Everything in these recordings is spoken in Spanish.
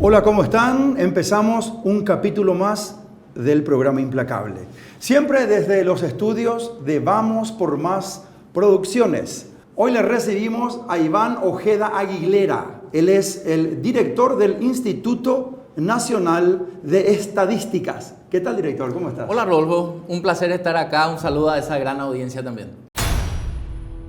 Hola, ¿cómo están? Empezamos un capítulo más del programa Implacable. Siempre desde los estudios de Vamos por Más Producciones. Hoy le recibimos a Iván Ojeda Aguilera. Él es el director del Instituto Nacional de Estadísticas. ¿Qué tal, director? ¿Cómo estás? Hola, Rolfo. Un placer estar acá. Un saludo a esa gran audiencia también.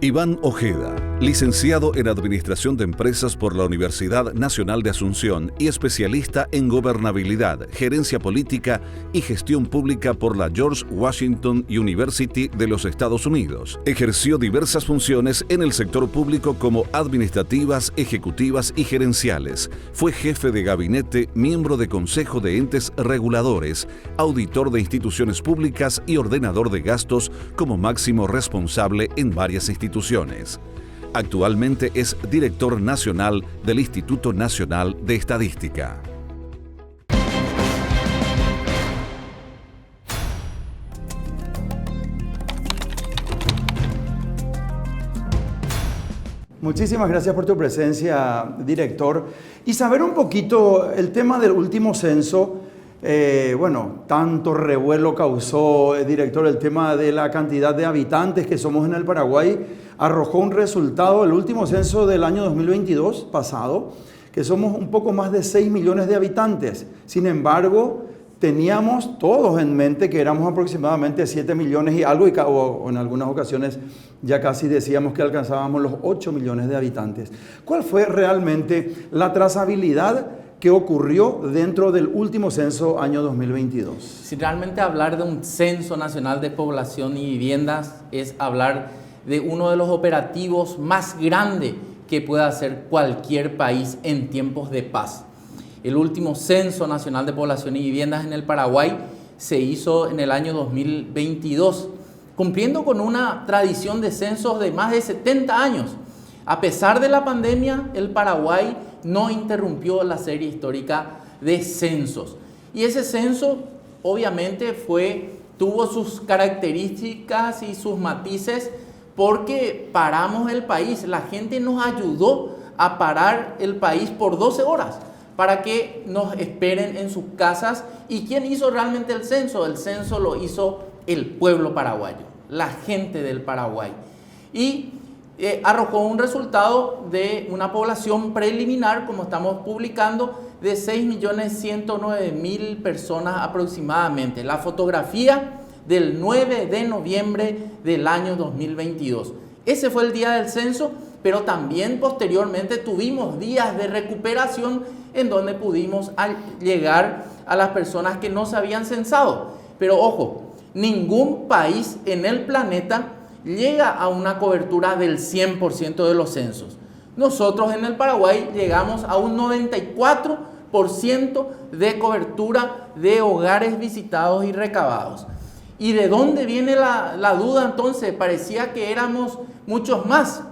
Iván Ojeda, licenciado en Administración de Empresas por la Universidad Nacional de Asunción y especialista en gobernabilidad, gerencia política y gestión pública por la George Washington University de los Estados Unidos. Ejerció diversas funciones en el sector público como administrativas, ejecutivas y gerenciales. Fue jefe de gabinete, miembro de consejo de entes reguladores, auditor de instituciones públicas y ordenador de gastos como máximo responsable en varias instituciones. Actualmente es director nacional del Instituto Nacional de Estadística. Muchísimas gracias por tu presencia, director. Y saber un poquito el tema del último censo. Tanto revuelo causó, director, el tema de la cantidad de habitantes que somos en el Paraguay. Arrojó un resultado, el último censo del año 2022 pasado, que somos un poco más de 6 millones de habitantes. Sin embargo, teníamos todos en mente que éramos aproximadamente 7 millones y algo, o en algunas ocasiones ya casi decíamos que alcanzábamos los 8 millones de habitantes. ¿Cuál fue realmente la trazabilidad que ocurrió dentro del último censo año 2022? Si realmente hablar de un censo nacional de población y viviendas es hablar de uno de los operativos más grandes que pueda hacer cualquier país en tiempos de paz. El último censo nacional de población y viviendas en el Paraguay se hizo en el año 2022, cumpliendo con una tradición de censos de más de 70 años. A pesar de la pandemia, el Paraguay no interrumpió la serie histórica de censos. Y ese censo obviamente tuvo sus características y sus matices porque paramos el país. La gente nos ayudó a parar el país por 12 horas para que nos esperen en sus casas. ¿Y quién hizo realmente el censo? El censo lo hizo el pueblo paraguayo, la gente del Paraguay. Y arrojó un resultado de una población preliminar, como estamos publicando, de 6.109.000 personas aproximadamente. La fotografía del 9 de noviembre del año 2022. Ese fue el día del censo, pero también posteriormente tuvimos días de recuperación en donde pudimos llegar a las personas que no se habían censado. Pero ojo, ningún país en el planeta llega a una cobertura del 100% de los censos. Nosotros en el Paraguay llegamos a un 94% de cobertura de hogares visitados y recabados. ¿Y de dónde viene la duda entonces? Parecía que éramos muchos más.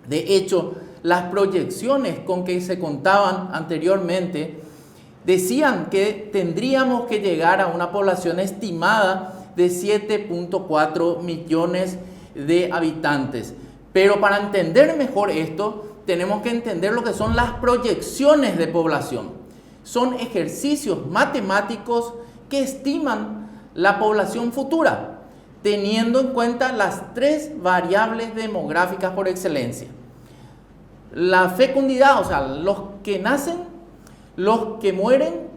De hecho, las proyecciones con que se contaban anteriormente decían que tendríamos que llegar a una población estimada de 7.4 millones de habitantes. Pero para entender mejor esto, tenemos que entender lo que son las proyecciones de población. Son ejercicios matemáticos que estiman la población futura, teniendo en cuenta las 3 variables demográficas por excelencia. La fecundidad, o sea, los que nacen, los que mueren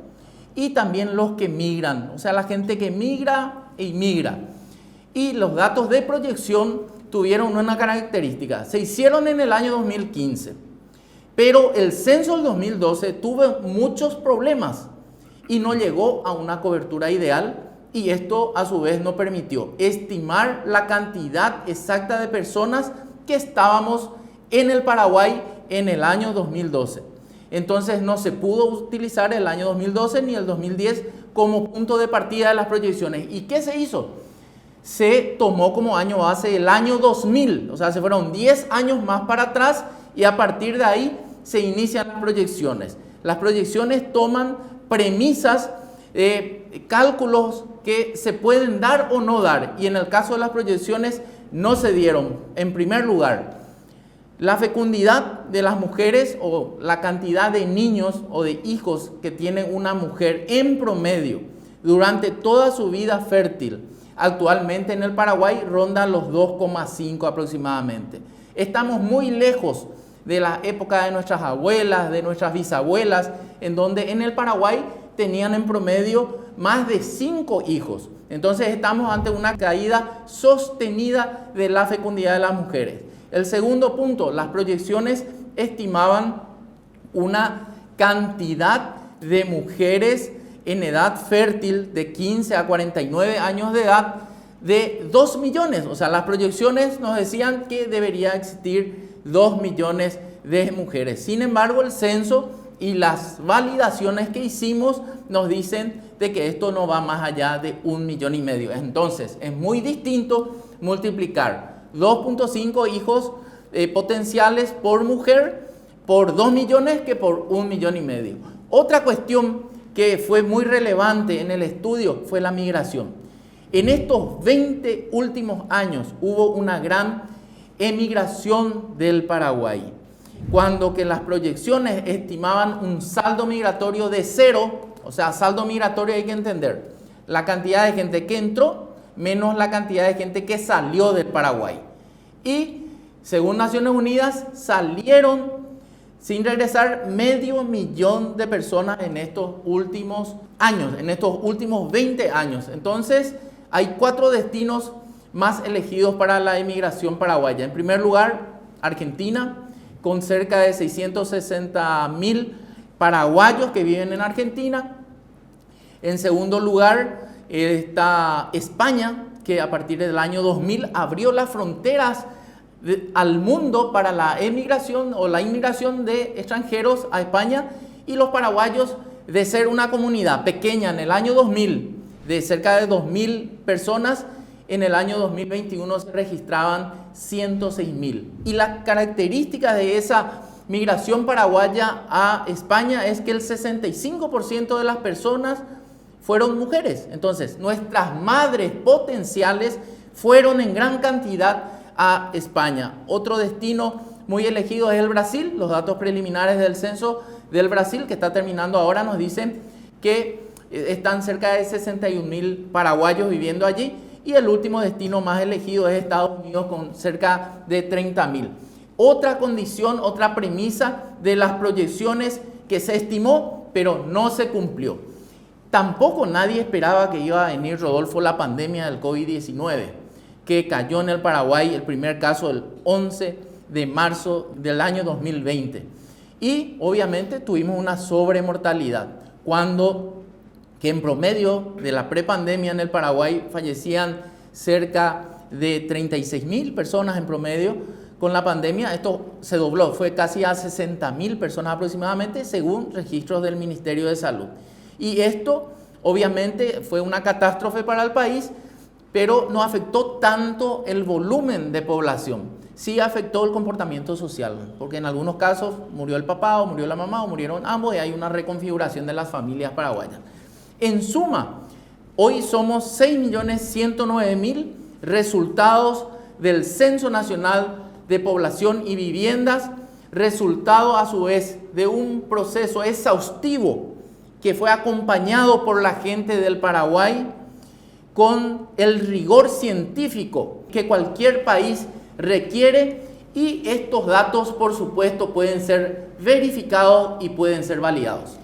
y también los que migran, o sea, la gente que migra e inmigra. Y los datos de proyección tuvieron una característica. Se hicieron en el año 2015 Pero el censo del 2012 tuvo muchos problemas y no llegó a una cobertura ideal, y esto a su vez no permitió estimar la cantidad exacta de personas que estábamos en el Paraguay en el año 2012. Entonces no se pudo utilizar el año 2012 ni el 2010 como punto de partida de las proyecciones. ¿Y qué se hizo? Se tomó como año base el año 2000, o sea, se fueron 10 años más para atrás, y a partir de ahí se inician las proyecciones. Las proyecciones toman premisas, cálculos que se pueden dar o no dar, y en el caso de las proyecciones no se dieron. En primer lugar, la fecundidad de las mujeres, o la cantidad de niños o de hijos que tiene una mujer en promedio durante toda su vida fértil, actualmente en el Paraguay ronda los 2,5 aproximadamente. Estamos muy lejos de la época de nuestras abuelas, de nuestras bisabuelas, en donde en el Paraguay tenían en promedio más de 5 hijos. Entonces estamos ante una caída sostenida de la fecundidad de las mujeres. El segundo punto, las proyecciones estimaban una cantidad de mujeres en edad fértil de 15 a 49 años de edad de 2 millones. O sea, las proyecciones nos decían que debería existir 2 millones de mujeres. Sin embargo, el censo y las validaciones que hicimos nos dicen de que esto no va más allá de 1,5 millones. Entonces, es muy distinto multiplicar 2.5 hijos potenciales por mujer por 2 millones que por 1,5 millones. Otra cuestión que fue muy relevante en el estudio fue la migración. En estos 20 últimos años hubo una gran emigración del Paraguay, cuando que las proyecciones estimaban un saldo migratorio de 0, o sea, saldo migratorio hay que entender la cantidad de gente que entró menos la cantidad de gente que salió del Paraguay. Y según Naciones Unidas salieron sin regresar 500,000 de personas en estos últimos años, en estos últimos 20 años. Entonces hay 4 destinos más elegidos para la emigración paraguaya. En primer lugar, Argentina, con cerca de 660,000 paraguayos que viven en Argentina. En segundo lugar está España, que a partir del año 2000 abrió las fronteras al mundo para la emigración o la inmigración de extranjeros a España, y los paraguayos, de ser una comunidad pequeña en el año 2000, de cerca de 2.000 personas, en el año 2021 se registraban 106.000. Y la característica de esa migración paraguaya a España es que el 65% de las personas fueron mujeres. Entonces, nuestras madres potenciales fueron en gran cantidad a España. Otro destino muy elegido es el Brasil. Los datos preliminares del censo del Brasil, que está terminando ahora, nos dicen que están cerca de 61.000 paraguayos viviendo allí. Y el último destino más elegido es Estados Unidos, con cerca de 30.000. Otra condición, otra premisa de las proyecciones que se estimó, pero no se cumplió. Tampoco nadie esperaba que iba a venir, Rodolfo, la pandemia del COVID-19, que cayó en el Paraguay el primer caso el 11 de marzo del año 2020. Y obviamente tuvimos una sobremortalidad, cuando que en promedio de la prepandemia en el Paraguay fallecían cerca de 36.000 personas en promedio. Con la pandemia esto se dobló, fue casi a 60.000 personas aproximadamente, según registros del Ministerio de Salud. Y esto obviamente fue una catástrofe para el país, pero no afectó tanto el volumen de población. Sí afectó el comportamiento social, porque en algunos casos murió el papá o murió la mamá o murieron ambos, y hay una reconfiguración de las familias paraguayas. En suma, hoy somos 6.109.000 resultados del Censo Nacional de Población y Viviendas, resultado a su vez de un proceso exhaustivo que fue acompañado por la gente del Paraguay con el rigor científico que cualquier país requiere, y estos datos, por supuesto, pueden ser verificados y pueden ser validados.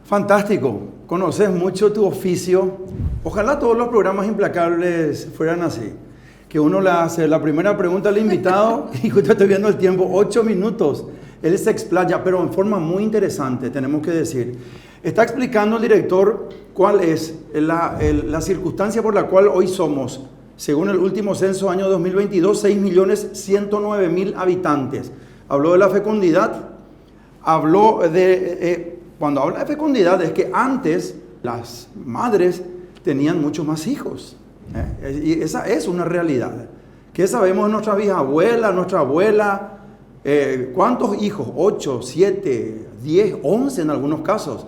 Fantástico, conoces mucho tu oficio. Ojalá todos los programas implacables fueran así, que uno le hace la primera pregunta al invitado y justo estoy viendo el tiempo, 8 minutos. Él se explaya, pero en forma muy interesante, tenemos que decir. Está explicando el director cuál es la circunstancia por la cual hoy somos, según el último censo año 2022, 6.109.000 habitantes. Habló de la fecundidad, habló de... cuando habla de fecundidad es que antes las madres tenían muchos más hijos. Y esa es una realidad. ¿Qué sabemos de nuestra bisabuela, nuestra abuela? ¿Cuántos hijos? 8, 7, 10, 11 en algunos casos.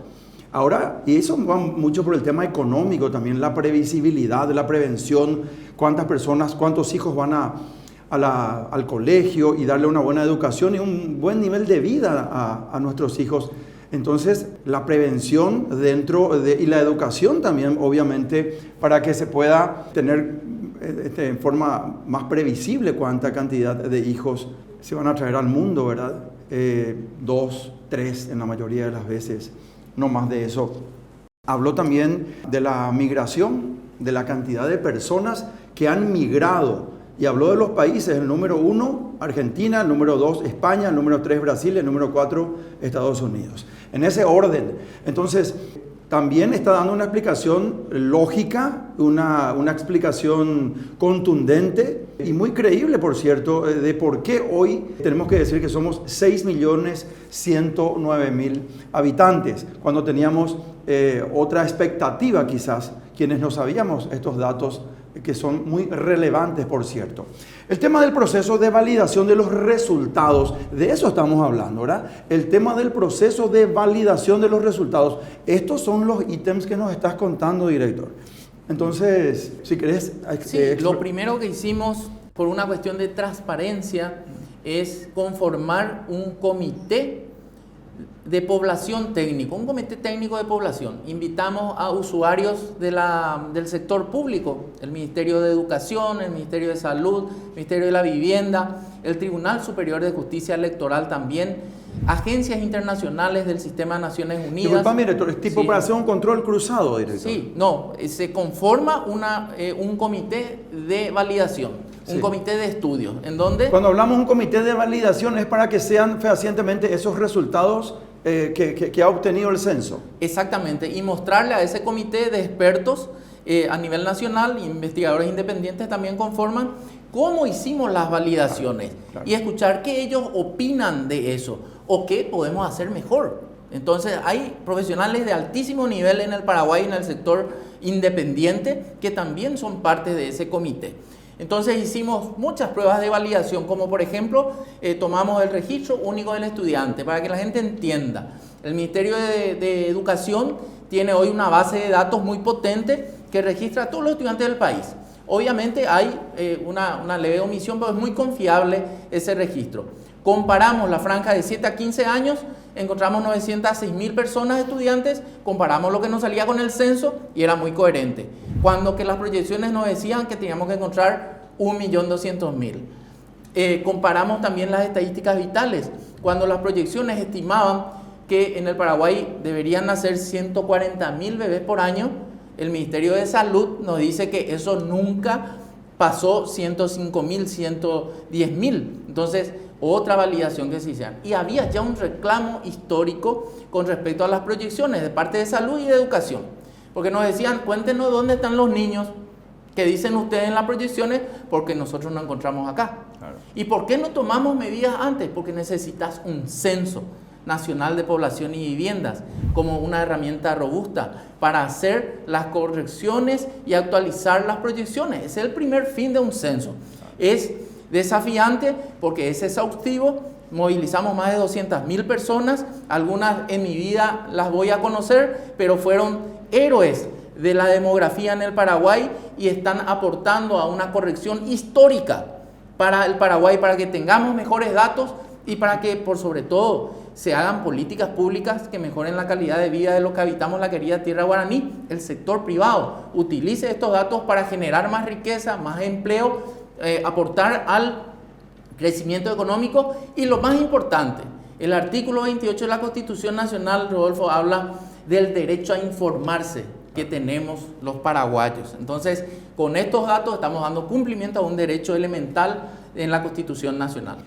Ahora, y eso va mucho por el tema económico también, la previsibilidad, la prevención, cuántas personas, cuántos hijos van al colegio y darle una buena educación y un buen nivel de vida a nuestros hijos. Entonces, la prevención y la educación también, obviamente, para que se pueda tener en forma más previsible cuánta cantidad de hijos se van a traer al mundo, ¿verdad? 2, 3 en la mayoría de las veces, no más de eso. Habló también de la migración, de la cantidad de personas que han migrado. Y habló de los países, el número 1, Argentina, el número 2, España, el número 3, Brasil, el número 4, Estados Unidos. En ese orden. Entonces, también está dando una explicación lógica, una explicación contundente y muy creíble, por cierto, de por qué hoy tenemos que decir que somos 6.109.000 habitantes, cuando teníamos otra expectativa quizás, quienes no sabíamos estos datos que son muy relevantes, por cierto. El tema del proceso de validación de los resultados, de eso estamos hablando, ¿verdad? El tema del proceso de validación de los resultados. Estos son los ítems que nos estás contando, director. Entonces, si querés... Sí, lo primero que hicimos por una cuestión de transparencia es conformar un comité de población técnico, un comité técnico de población. Invitamos a usuarios del sector público, el Ministerio de Educación, el Ministerio de Salud, el Ministerio de la Vivienda, el Tribunal Superior de Justicia Electoral también, agencias internacionales del Sistema de Naciones Unidas. Disculpame, director, ¿es tipo sí. para hacer un control cruzado, director? Sí, no, se conforma un comité de validación, un Sí. comité de estudios, en donde... Cuando hablamos de un comité de validación es para que sean fehacientemente esos resultados que ha obtenido el censo. Exactamente, y mostrarle a ese comité de expertos a nivel nacional, investigadores independientes también conforman, cómo hicimos las validaciones, Claro. y escuchar qué ellos opinan de eso o qué podemos hacer mejor. Entonces hay profesionales de altísimo nivel en el Paraguay, en el sector independiente, que también son parte de ese comité. Entonces hicimos muchas pruebas de validación, como por ejemplo, tomamos el registro único del estudiante, para que la gente entienda. El Ministerio de Educación tiene hoy una base de datos muy potente que registra a todos los estudiantes del país. Obviamente hay una leve omisión, pero es muy confiable ese registro. Comparamos la franja de 7 a 15 años, encontramos 906.000 personas estudiantes, comparamos lo que nos salía con el censo y era muy coherente. Cuando que las proyecciones nos decían que teníamos que encontrar 1.200.000. Comparamos también las estadísticas vitales, cuando las proyecciones estimaban que en el Paraguay deberían nacer 140.000 bebés por año, el Ministerio de Salud nos dice que eso nunca pasó 105.000, 110.000. Entonces, otra validación que se hicieron. Y había ya un reclamo histórico con respecto a las proyecciones de parte de salud y de educación. Porque nos decían, cuéntenos dónde están los niños que dicen ustedes en las proyecciones, porque nosotros no encontramos acá. Claro. ¿Y por qué no tomamos medidas antes? Porque necesitas un censo nacional de población y viviendas como una herramienta robusta para hacer las correcciones y actualizar las proyecciones. Ese es el primer fin de un censo. Es desafiante porque es exhaustivo. Movilizamos más de 200.000 personas, algunas en mi vida las voy a conocer, pero fueron héroes de la demografía en el Paraguay y están aportando a una corrección histórica para el Paraguay, para que tengamos mejores datos y para que, por sobre todo, se hagan políticas públicas que mejoren la calidad de vida de los que habitamos la querida tierra guaraní. El sector privado utilice estos datos para generar más riqueza, más empleo, aportar al crecimiento económico y lo más importante, el artículo 28 de la Constitución Nacional, Rodolfo, habla del derecho a informarse que tenemos los paraguayos. Entonces, con estos datos estamos dando cumplimiento a un derecho elemental en la Constitución Nacional.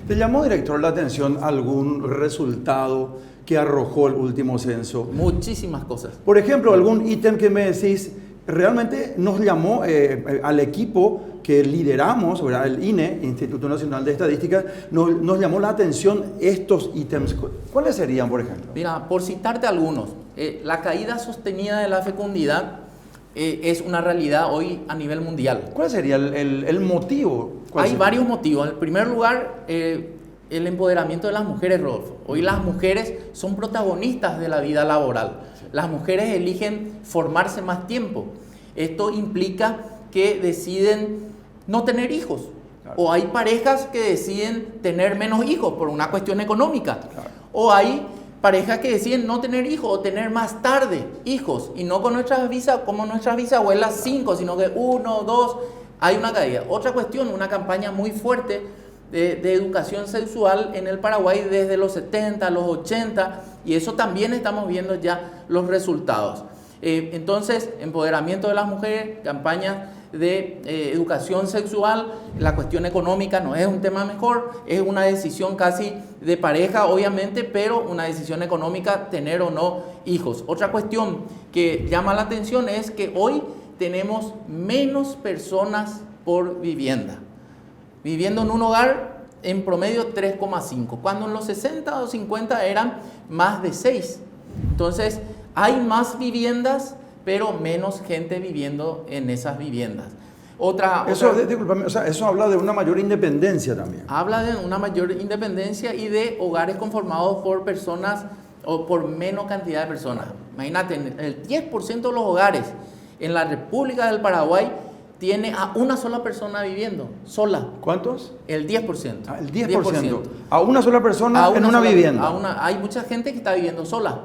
¿Te llamó, director, la atención algún resultado que arrojó el último censo? Muchísimas cosas. Por ejemplo, algún ítem que me decís, realmente nos llamó al equipo que lideramos, ¿verdad? El INE, Instituto Nacional de Estadística, nos llamó la atención estos ítems. ¿Cuáles serían, por ejemplo? Mira, por citarte algunos, la caída sostenida de la fecundidad es una realidad hoy a nivel mundial. ¿Cuál sería el motivo? Hay varios motivos. En primer lugar, el empoderamiento de las mujeres, Rodolfo. Hoy las mujeres son protagonistas de la vida laboral. Las mujeres eligen formarse más tiempo. Esto implica que deciden no tener hijos. Claro. O hay parejas que deciden tener menos hijos por una cuestión económica. Claro. O hay parejas que deciden no tener hijos o tener más tarde hijos. Y no con como nuestras bisabuelas 5, sino que 1, 2, hay una caída. Otra cuestión, una campaña muy fuerte de educación sexual en el Paraguay desde los 70, los 80, y eso también estamos viendo ya los resultados. Entonces, empoderamiento de las mujeres, campañas de educación sexual, la cuestión económica no es un tema mejor, es una decisión casi de pareja, obviamente, pero una decisión económica, tener o no hijos. Otra cuestión que llama la atención es que hoy tenemos menos personas por vivienda. Viviendo en un hogar, en promedio 3,5, cuando en los 60 o 50 eran más de 6. Entonces, hay más viviendas, pero menos gente viviendo en esas viviendas. Discúlpame, o sea, eso habla de una mayor independencia también. Habla de una mayor independencia y de hogares conformados por personas o por menos cantidad de personas. Imagínate, el 10% de los hogares en la República del Paraguay tiene a una sola persona viviendo, sola. ¿Cuántos? El 10%. El 10%. A una sola persona en una vivienda. Hay mucha gente que está viviendo sola.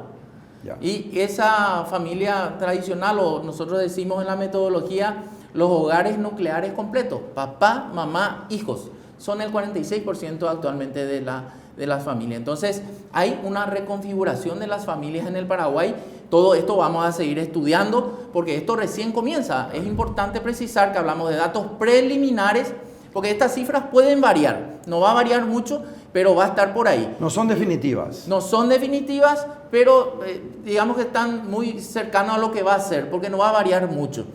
Ya. Y esa familia tradicional, o nosotros decimos en la metodología, los hogares nucleares completos, papá, mamá, hijos, son el 46% actualmente de las familias. Entonces, hay una reconfiguración de las familias en el Paraguay. Todo esto vamos a seguir estudiando porque esto recién comienza. Es importante precisar que hablamos de datos preliminares porque estas cifras pueden variar. No va a variar mucho, pero va a estar por ahí. No son definitivas. No son definitivas, pero digamos que están muy cercanos a lo que va a ser porque no va a variar mucho.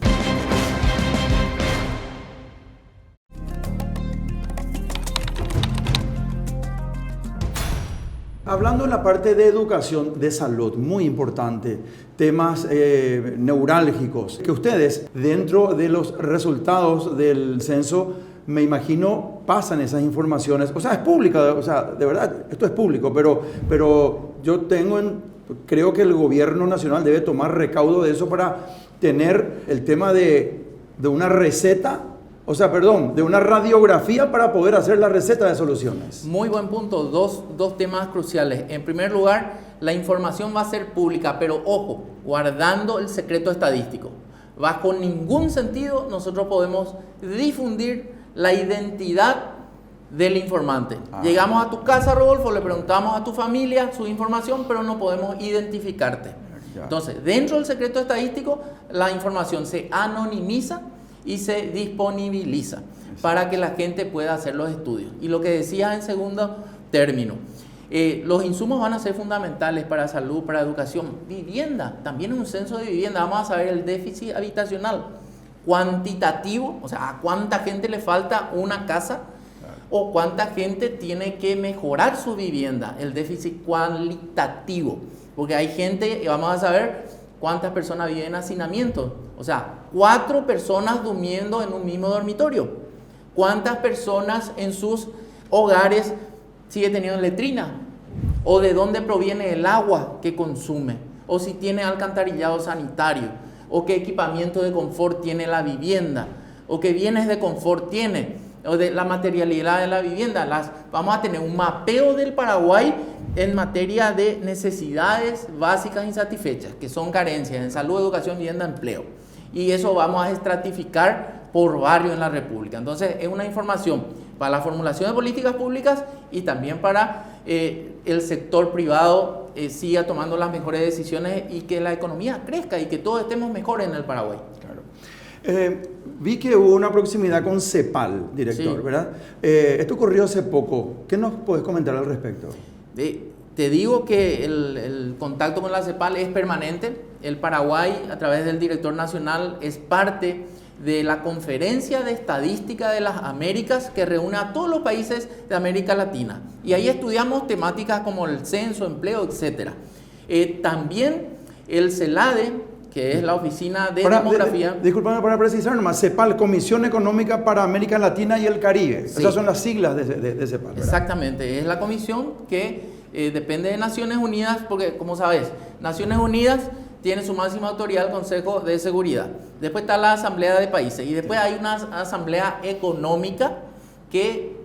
Hablando en la parte de educación, de salud, muy importante, temas neurálgicos, que ustedes dentro de los resultados del censo, me imagino, pasan esas informaciones, o sea, es pública, o sea, de verdad, esto es público, pero yo creo que el gobierno nacional debe tomar recaudo de eso para tener el tema de una receta. O sea, perdón, de una radiografía para poder hacer la receta de soluciones. Muy buen punto, dos temas cruciales. En primer lugar, la información va a ser pública, pero ojo, guardando el secreto estadístico. Bajo ningún sentido nosotros podemos difundir la identidad del informante. Llegamos a tu casa, Rodolfo, le preguntamos a tu familia su información, pero no podemos identificarte. Entonces, dentro del secreto estadístico, la información se anonimiza y se disponibiliza para que la gente pueda hacer los estudios. Y lo que decía en segundo término, los insumos van a ser fundamentales para salud, para educación. Vivienda, también en un censo de vivienda vamos a saber el déficit habitacional cuantitativo, o sea, a cuánta gente le falta una casa o cuánta gente tiene que mejorar su vivienda, el déficit cualitativo, porque hay gente, vamos a saber cuántas personas viven en hacinamiento. O sea, 4 personas durmiendo en un mismo dormitorio. ¿Cuántas personas en sus hogares sigue teniendo letrina? ¿O de dónde proviene el agua que consume? ¿O si tiene alcantarillado sanitario? ¿O qué equipamiento de confort tiene la vivienda? ¿O qué bienes de confort tiene? ¿O de la materialidad de la vivienda? Vamos a tener un mapeo del Paraguay en materia de necesidades básicas insatisfechas, que son carencias en salud, educación, vivienda, empleo. Y eso vamos a estratificar por barrio en la República. Entonces, es una información para la formulación de políticas públicas y también para el sector privado siga tomando las mejores decisiones y que la economía crezca y que todos estemos mejor en el Paraguay. Claro. Vi que hubo una proximidad con CEPAL, director, Sí. ¿verdad? Esto ocurrió hace poco. ¿Qué nos puedes comentar al respecto? Te digo que el contacto con la CEPAL es permanente. El Paraguay, a través del director nacional, es parte de la Conferencia de Estadística de las Américas que reúne a todos los países de América Latina. Y ahí estudiamos temáticas como el censo, empleo, etc. También el CELADE, que es la Oficina de Demografía. Disculpame para precisar nomás, CEPAL, Comisión Económica para América Latina y el Caribe. Sí. Esas son las siglas de CEPAL, ¿verdad? Exactamente, es la comisión que depende de Naciones Unidas, porque como sabes, Naciones Unidas tiene su máxima autoridad el Consejo de Seguridad. Después está la Asamblea de Países y después hay una Asamblea Económica que,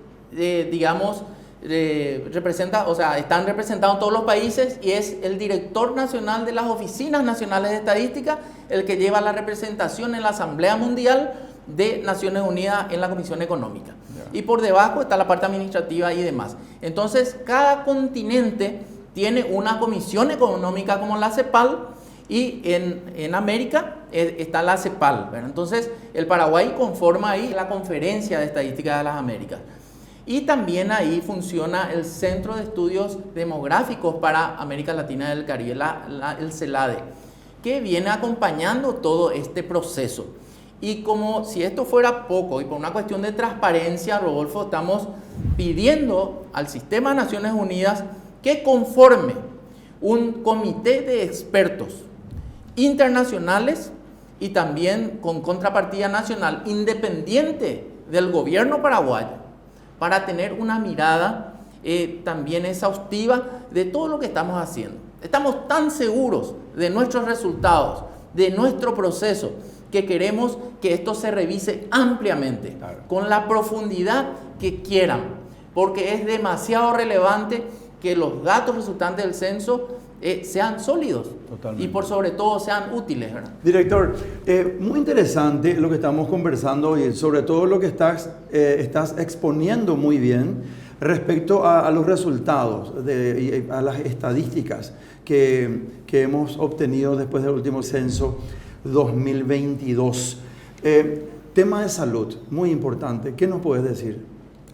representa, o sea, están representados todos los países y es el director nacional de las oficinas nacionales de estadística el que lleva la representación en la Asamblea Mundial de Naciones Unidas en la Comisión Económica. Y por debajo está la parte administrativa y demás. Entonces, cada continente tiene una comisión económica como la CEPAL y en América está la CEPAL, ¿verdad? Entonces, el Paraguay conforma ahí la Conferencia de Estadística de las Américas. Y también ahí funciona el Centro de Estudios Demográficos para América Latina y el Caribe, el CELADE, que viene acompañando todo este proceso. Y como si esto fuera poco, y por una cuestión de transparencia, Rodolfo, estamos pidiendo al Sistema de Naciones Unidas que conforme un comité de expertos internacionales y también con contrapartida nacional independiente del gobierno paraguayo, para tener una mirada también exhaustiva de todo lo que estamos haciendo. Estamos tan seguros de nuestros resultados, de nuestro proceso, que queremos que esto se revise ampliamente, claro, con la profundidad que quieran, porque es demasiado relevante que los datos resultantes del censo sean sólidos. Totalmente. Y por sobre todo sean útiles, ¿verdad? Director, muy interesante lo que estamos conversando y sobre todo lo que estás exponiendo muy bien respecto a los resultados, a las estadísticas que hemos obtenido después del último censo 2022. Tema de salud, muy importante. ¿Qué nos puedes decir?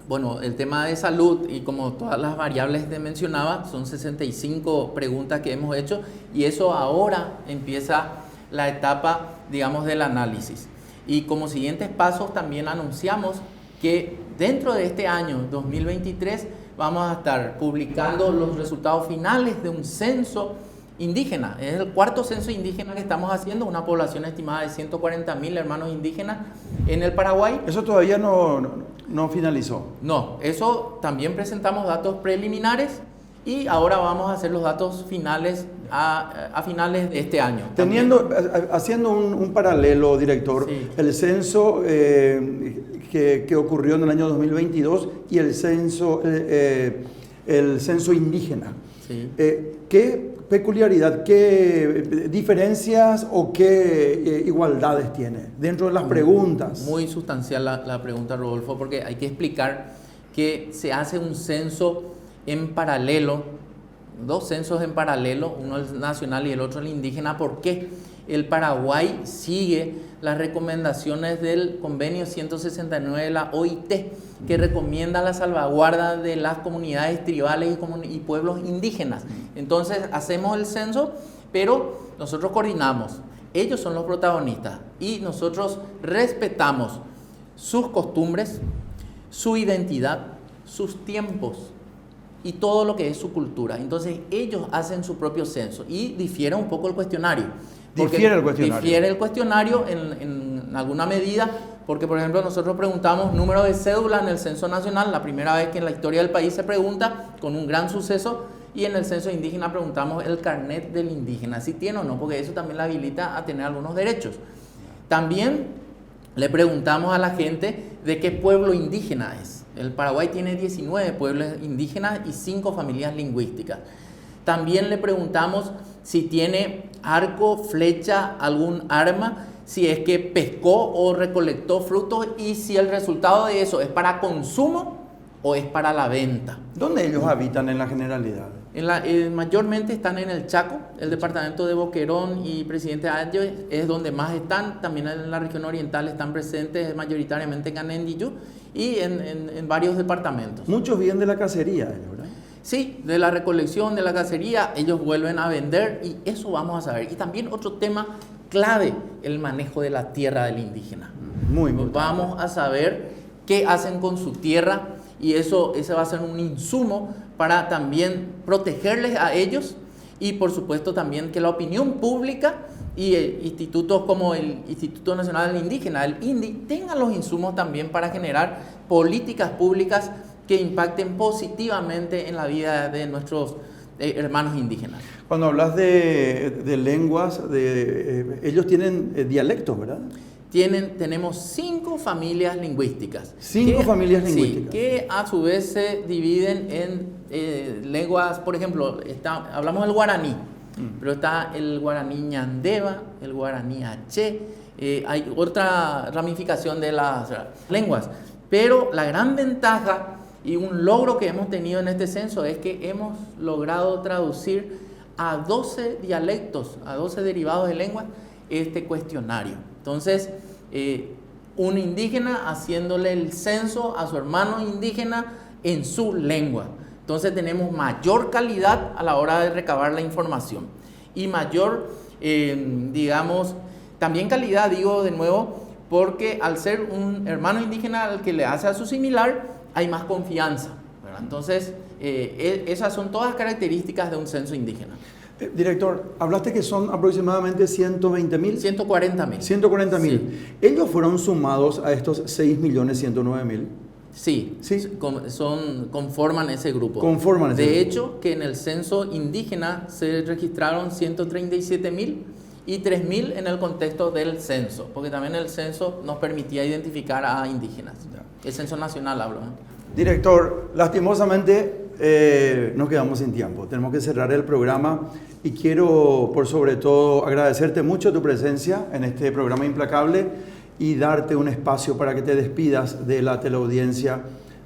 Bueno, el tema de salud y como todas las variables que mencionaba, son 65 preguntas que hemos hecho y eso ahora empieza la etapa, digamos, del análisis. Y como siguientes pasos también anunciamos que dentro de este año 2023 vamos a estar publicando los resultados finales de un censo indígena. Es el cuarto censo indígena que estamos haciendo, una población estimada de 140.000 hermanos indígenas en el Paraguay. ¿Eso todavía no finalizó? No, eso también presentamos datos preliminares y ahora vamos a hacer los datos finales a finales de este año. Haciendo un paralelo, director, sí, el censo que ocurrió en el año 2022 y el censo indígena. Sí. ¿Qué peculiaridad, qué diferencias o qué igualdades tiene dentro de las preguntas? Muy sustancial la pregunta, Rodolfo, porque hay que explicar que se hace un censo en paralelo, dos censos en paralelo, uno el nacional y el otro el indígena. ¿Por qué? El Paraguay sigue las recomendaciones del convenio 169 de la OIT, que recomienda la salvaguarda de las comunidades tribales y pueblos indígenas. Entonces hacemos el censo, pero nosotros coordinamos, ellos son los protagonistas y nosotros respetamos sus costumbres, su identidad, sus tiempos y todo lo que es su cultura. Entonces ellos hacen su propio censo y difiere un poco el cuestionario. Difiere el cuestionario en alguna medida, porque por ejemplo nosotros preguntamos número de cédula en el censo nacional, la primera vez que en la historia del país se pregunta, con un gran suceso, y en el censo indígena preguntamos el carnet del indígena, si tiene o no, porque eso también le habilita a tener algunos derechos. También le preguntamos a la gente de qué pueblo indígena es. El Paraguay tiene 19 pueblos indígenas y 5 familias lingüísticas. También le preguntamos si tiene arco, flecha, algún arma, si es que pescó o recolectó frutos y si el resultado de eso es para consumo o es para la venta. ¿Dónde ellos habitan en la generalidad? Mayormente están en el Chaco, el departamento de Boquerón y Presidente Ayllus es donde más están. También en la región oriental están presentes mayoritariamente en Canendillú y en varios departamentos. Muchos viven de la cacería, ¿verdad? Sí, de la recolección, de la cacería, ellos vuelven a vender y eso vamos a saber. Y también otro tema clave, el manejo de la tierra del indígena. Muy importante. Vamos a saber qué hacen con su tierra y ese va a ser un insumo para también protegerles a ellos y por supuesto también que la opinión pública y institutos como el Instituto Nacional del Indígena, el INDI, tengan los insumos también para generar políticas públicas que impacten positivamente en la vida de nuestros hermanos indígenas. Cuando hablas de lenguas, ellos tienen dialectos, ¿verdad? Tenemos 5 familias lingüísticas. 5 familias lingüísticas. Sí, que a su vez se dividen en lenguas, por ejemplo, hablamos del guaraní, pero está el guaraní ñandeva, el guaraní aché, hay otra ramificación de las lenguas. Pero la gran ventaja y un logro que hemos tenido en este censo es que hemos logrado traducir a 12 dialectos, a 12 derivados de lengua, este cuestionario. Entonces, un indígena haciéndole el censo a su hermano indígena en su lengua. Entonces tenemos mayor calidad a la hora de recabar la información y mayor, digamos, también calidad, digo de nuevo, porque al ser un hermano indígena al que le hace a su similar, hay más confianza, ¿verdad? Entonces, esas son todas características de un censo indígena. Director, hablaste que son aproximadamente 120.000. 140.000. 140.000. Sí. ¿Ellos fueron sumados a estos 6.109.000? Sí, sí. Conforman ese grupo. Conforman ese grupo. De hecho, que en el censo indígena se registraron 137.000 y 3.000 en el contexto del censo, porque también el censo nos permitía identificar a indígenas. El censo nacional hablo. Director, lastimosamente nos quedamos sin tiempo. Tenemos que cerrar el programa y quiero, por sobre todo, agradecerte mucho tu presencia en este programa Implacable y darte un espacio para que te despidas de la teleaudiencia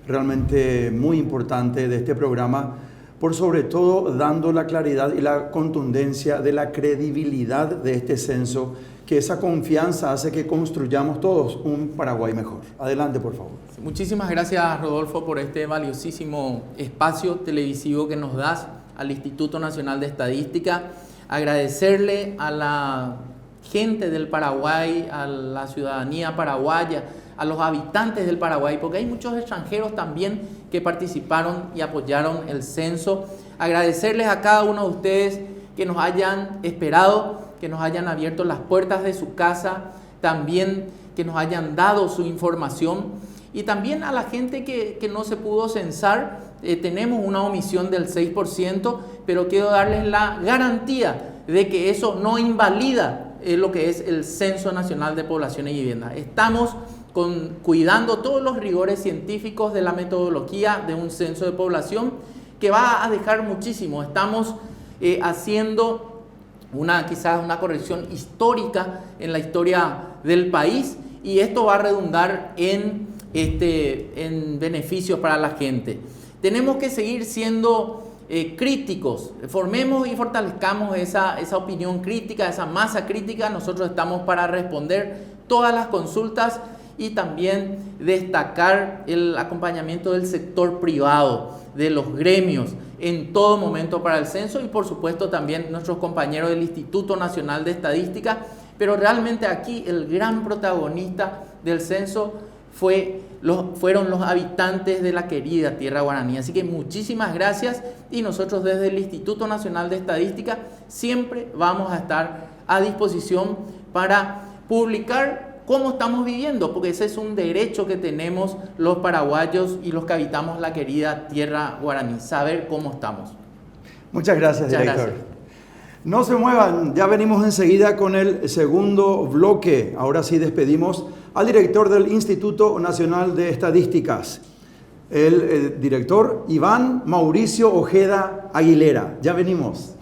realmente muy importante de este programa, por sobre todo dando la claridad y la contundencia de la credibilidad de este censo, que esa confianza hace que construyamos todos un Paraguay mejor. Adelante, por favor. Muchísimas gracias, Rodolfo, por este valiosísimo espacio televisivo que nos das al Instituto Nacional de Estadística. Agradecerle a la gente del Paraguay, a la ciudadanía paraguaya, a los habitantes del Paraguay, porque hay muchos extranjeros también que participaron y apoyaron el censo. Agradecerles a cada uno de ustedes que nos hayan esperado, que nos hayan abierto las puertas de su casa, también que nos hayan dado su información y también a la gente que no se pudo censar. Tenemos una omisión del 6%, pero quiero darles la garantía de que eso no invalida lo que es el Censo Nacional de Población y Vivienda. Estamos cuidando todos los rigores científicos de la metodología de un censo de población que va a dejar muchísimo. Estamos haciendo quizás una corrección histórica en la historia del país y esto va a redundar en beneficios para la gente. Tenemos que seguir siendo críticos, formemos y fortalezcamos esa opinión crítica, esa masa crítica. Nosotros estamos para responder todas las consultas y también destacar el acompañamiento del sector privado, de los gremios, en todo momento para el censo y por supuesto también nuestros compañeros del Instituto Nacional de Estadística, pero realmente aquí el gran protagonista del censo fueron los habitantes de la querida tierra guaraní. Así que muchísimas gracias y nosotros desde el Instituto Nacional de Estadística siempre vamos a estar a disposición para publicar cómo estamos viviendo, porque ese es un derecho que tenemos los paraguayos y los que habitamos la querida tierra guaraní, saber cómo estamos. Muchas gracias, director. No se muevan, ya venimos enseguida con el segundo bloque. Ahora sí despedimos al director del Instituto Nacional de Estadísticas, el director Iván Mauricio Ojeda Aguilera. Ya venimos.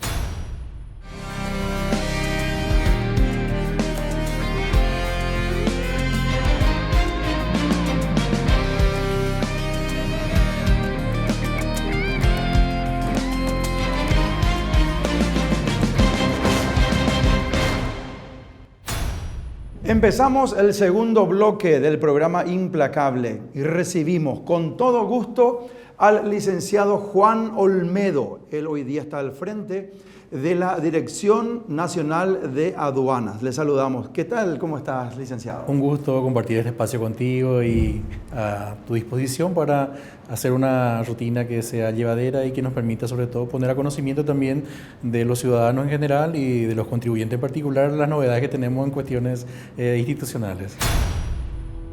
Empezamos el segundo bloque del programa Implacable y recibimos con todo gusto al licenciado Juan Olmedo. Él hoy día está al frente de la Dirección Nacional de Aduanas. Le saludamos. ¿Qué tal? ¿Cómo estás, licenciado? Un gusto compartir este espacio contigo y a tu disposición para hacer una rutina que sea llevadera y que nos permita sobre todo poner a conocimiento también de los ciudadanos en general y de los contribuyentes en particular las novedades que tenemos en cuestiones institucionales.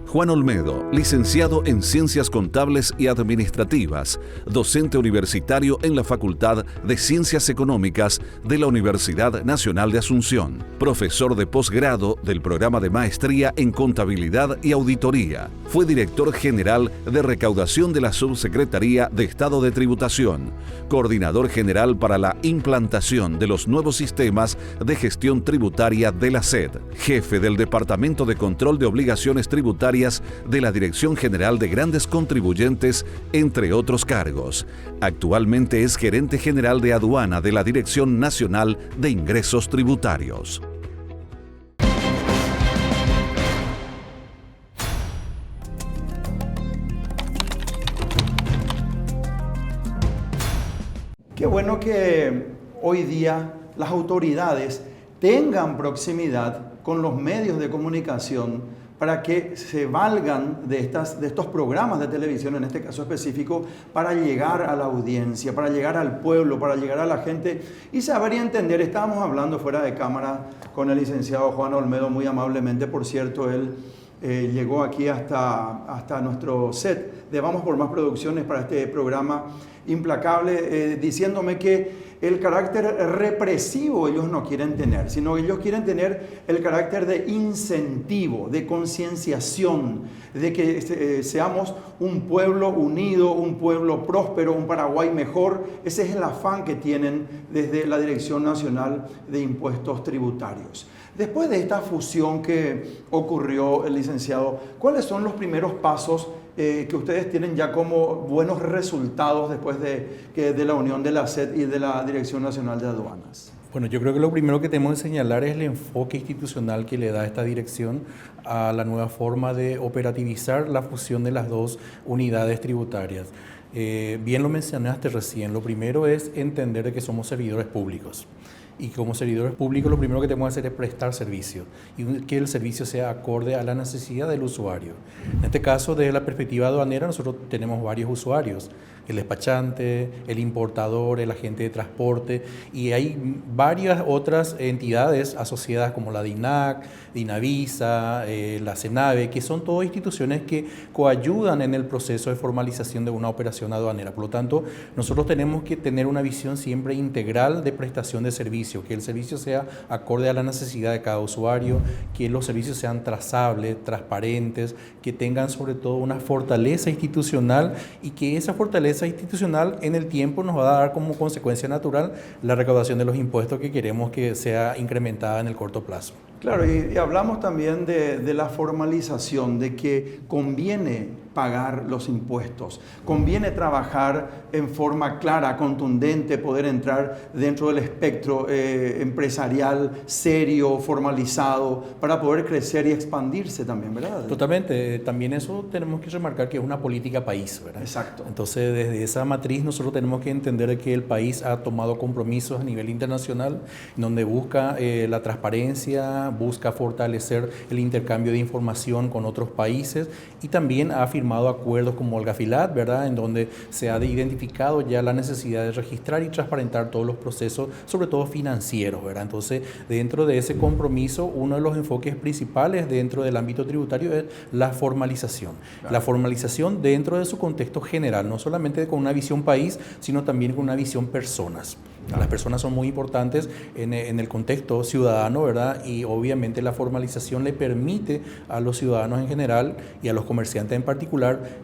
Juan Olmedo, licenciado en Ciencias Contables y Administrativas, docente universitario en la Facultad de Ciencias Económicas de la Universidad Nacional de Asunción, profesor de posgrado del programa de maestría en Contabilidad y Auditoría. Fue director general de recaudación de la Subsecretaría de Estado de Tributación, coordinador general para la implantación de los nuevos sistemas de gestión tributaria de la SED, jefe del Departamento de Control de Obligaciones Tributarias de la Dirección General de Grandes Contribuyentes, entre otros cargos. Actualmente es gerente general de aduana de la Dirección Nacional de Ingresos Tributarios. Qué bueno que hoy día las autoridades tengan proximidad con los medios de comunicación para que se valgan de estos programas de televisión, en este caso específico, para llegar a la audiencia, para llegar al pueblo, para llegar a la gente y saber y entender. Estábamos hablando fuera de cámara con el licenciado Juan Olmedo, muy amablemente, por cierto, él llegó aquí hasta nuestro set de Vamos por Más Producciones para este programa Implacable, diciéndome que el carácter represivo ellos no quieren tener, sino que ellos quieren tener el carácter de incentivo, de concienciación, de que seamos un pueblo unido, un pueblo próspero, un Paraguay mejor. Ese es el afán que tienen desde la Dirección Nacional de Impuestos Tributarios. Después de esta fusión que ocurrió, el licenciado, ¿cuáles son los primeros pasos que ustedes tienen ya como buenos resultados después de la unión de la SED y de la Dirección Nacional de Aduanas? Bueno, yo creo que lo primero que tenemos que señalar es el enfoque institucional que le da esta dirección a la nueva forma de operativizar la fusión de las dos unidades tributarias. Bien lo mencionaste recién, lo primero es entender que somos servidores públicos. Y como servidores públicos lo primero que tenemos que hacer es prestar servicio y que el servicio sea acorde a la necesidad del usuario. En este caso, desde la perspectiva aduanera, nosotros tenemos varios usuarios: el despachante, el importador, el agente de transporte, y hay varias otras entidades asociadas como la DINAC, DINAVISA, la CENAVE, que son todas instituciones que coayudan en el proceso de formalización de una operación aduanera. Por lo tanto, nosotros tenemos que tener una visión siempre integral de prestación de servicio, que el servicio sea acorde a la necesidad de cada usuario, que los servicios sean trazables, transparentes, que tengan sobre todo una fortaleza institucional y que esa fortaleza institucional en el tiempo nos va a dar como consecuencia natural la recaudación de los impuestos que queremos que sea incrementada en el corto plazo. Claro, y hablamos también de la formalización, de que conviene pagar los impuestos, conviene trabajar en forma clara, contundente, poder entrar dentro del espectro empresarial serio, formalizado, para poder crecer y expandirse también, ¿verdad? Totalmente, también eso tenemos que remarcar que es una política país, ¿verdad? Exacto. Entonces, desde esa matriz nosotros tenemos que entender que el país ha tomado compromisos a nivel internacional, donde busca la transparencia, busca fortalecer el intercambio de información con otros países y también ha firmado acuerdos como el GAFILAT, ¿verdad?, en donde se ha identificado ya la necesidad de registrar y transparentar todos los procesos, sobre todo financieros, ¿verdad? Entonces, dentro de ese compromiso, uno de los enfoques principales dentro del ámbito tributario es la formalización. Claro. La formalización dentro de su contexto general, no solamente con una visión país, sino también con una visión personas. Claro. Las personas son muy importantes en el contexto ciudadano, ¿verdad? Y obviamente la formalización le permite a los ciudadanos en general y a los comerciantes en particular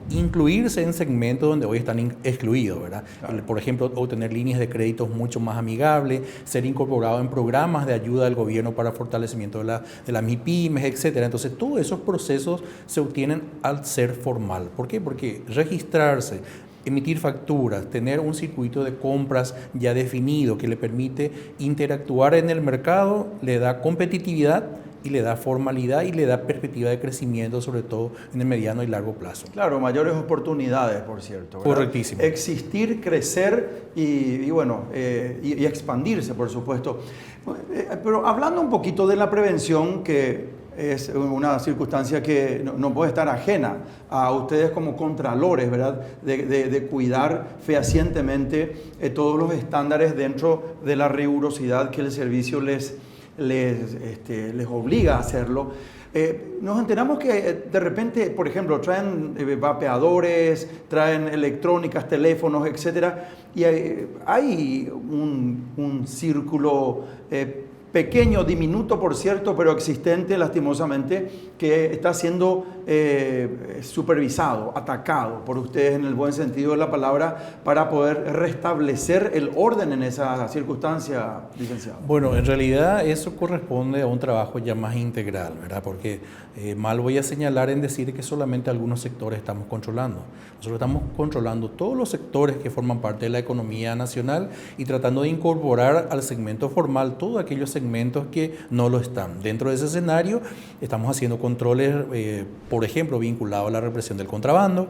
incluirse en segmentos donde hoy están excluidos, ¿verdad? Claro. Por ejemplo, obtener líneas de créditos mucho más amigables, ser incorporado en programas de ayuda del gobierno para fortalecimiento de las MIPYMES, etcétera. Entonces, todos esos procesos se obtienen al ser formal. ¿Por qué? Porque registrarse, emitir facturas, tener un circuito de compras ya definido que le permite interactuar en el mercado, le da competitividad y le da formalidad y le da perspectiva de crecimiento, sobre todo en el mediano y largo plazo. Claro, mayores oportunidades, por cierto, ¿verdad? Correctísimo. Existir, crecer y expandirse, por supuesto. Pero hablando un poquito de la prevención, que es una circunstancia que no puede estar ajena a ustedes como contralores, ¿verdad? De cuidar fehacientemente todos los estándares dentro de la rigurosidad que el servicio les obliga a hacerlo. Nos enteramos que de repente, por ejemplo, traen vapeadores, traen electrónicas, teléfonos, etcétera, y hay un círculo pequeño, diminuto por cierto, pero existente lastimosamente, que está siendo supervisado, atacado por ustedes en el buen sentido de la palabra, para poder restablecer el orden en esa circunstancia, licenciado. Bueno, en realidad eso corresponde a un trabajo ya más integral, ¿verdad? Porque mal voy a señalar en decir que solamente algunos sectores estamos controlando. Nosotros estamos controlando todos los sectores que forman parte de la economía nacional y tratando de incorporar al segmento formal todos aquellos segmentos que no lo están. Dentro de ese escenario estamos haciendo controles, por ejemplo, vinculados a la represión del contrabando.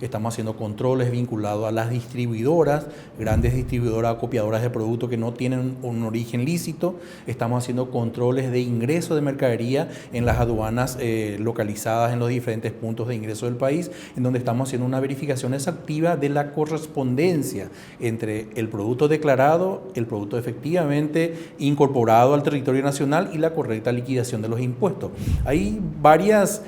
Estamos haciendo controles vinculados a las distribuidoras, grandes distribuidoras acopiadoras de productos que no tienen un origen lícito. Estamos haciendo controles de ingreso de mercadería en las aduanas localizadas en los diferentes puntos de ingreso del país, en donde estamos haciendo una verificación exhaustiva de la correspondencia entre el producto declarado, el producto efectivamente incorporado al territorio nacional y la correcta liquidación de los impuestos. Hay varios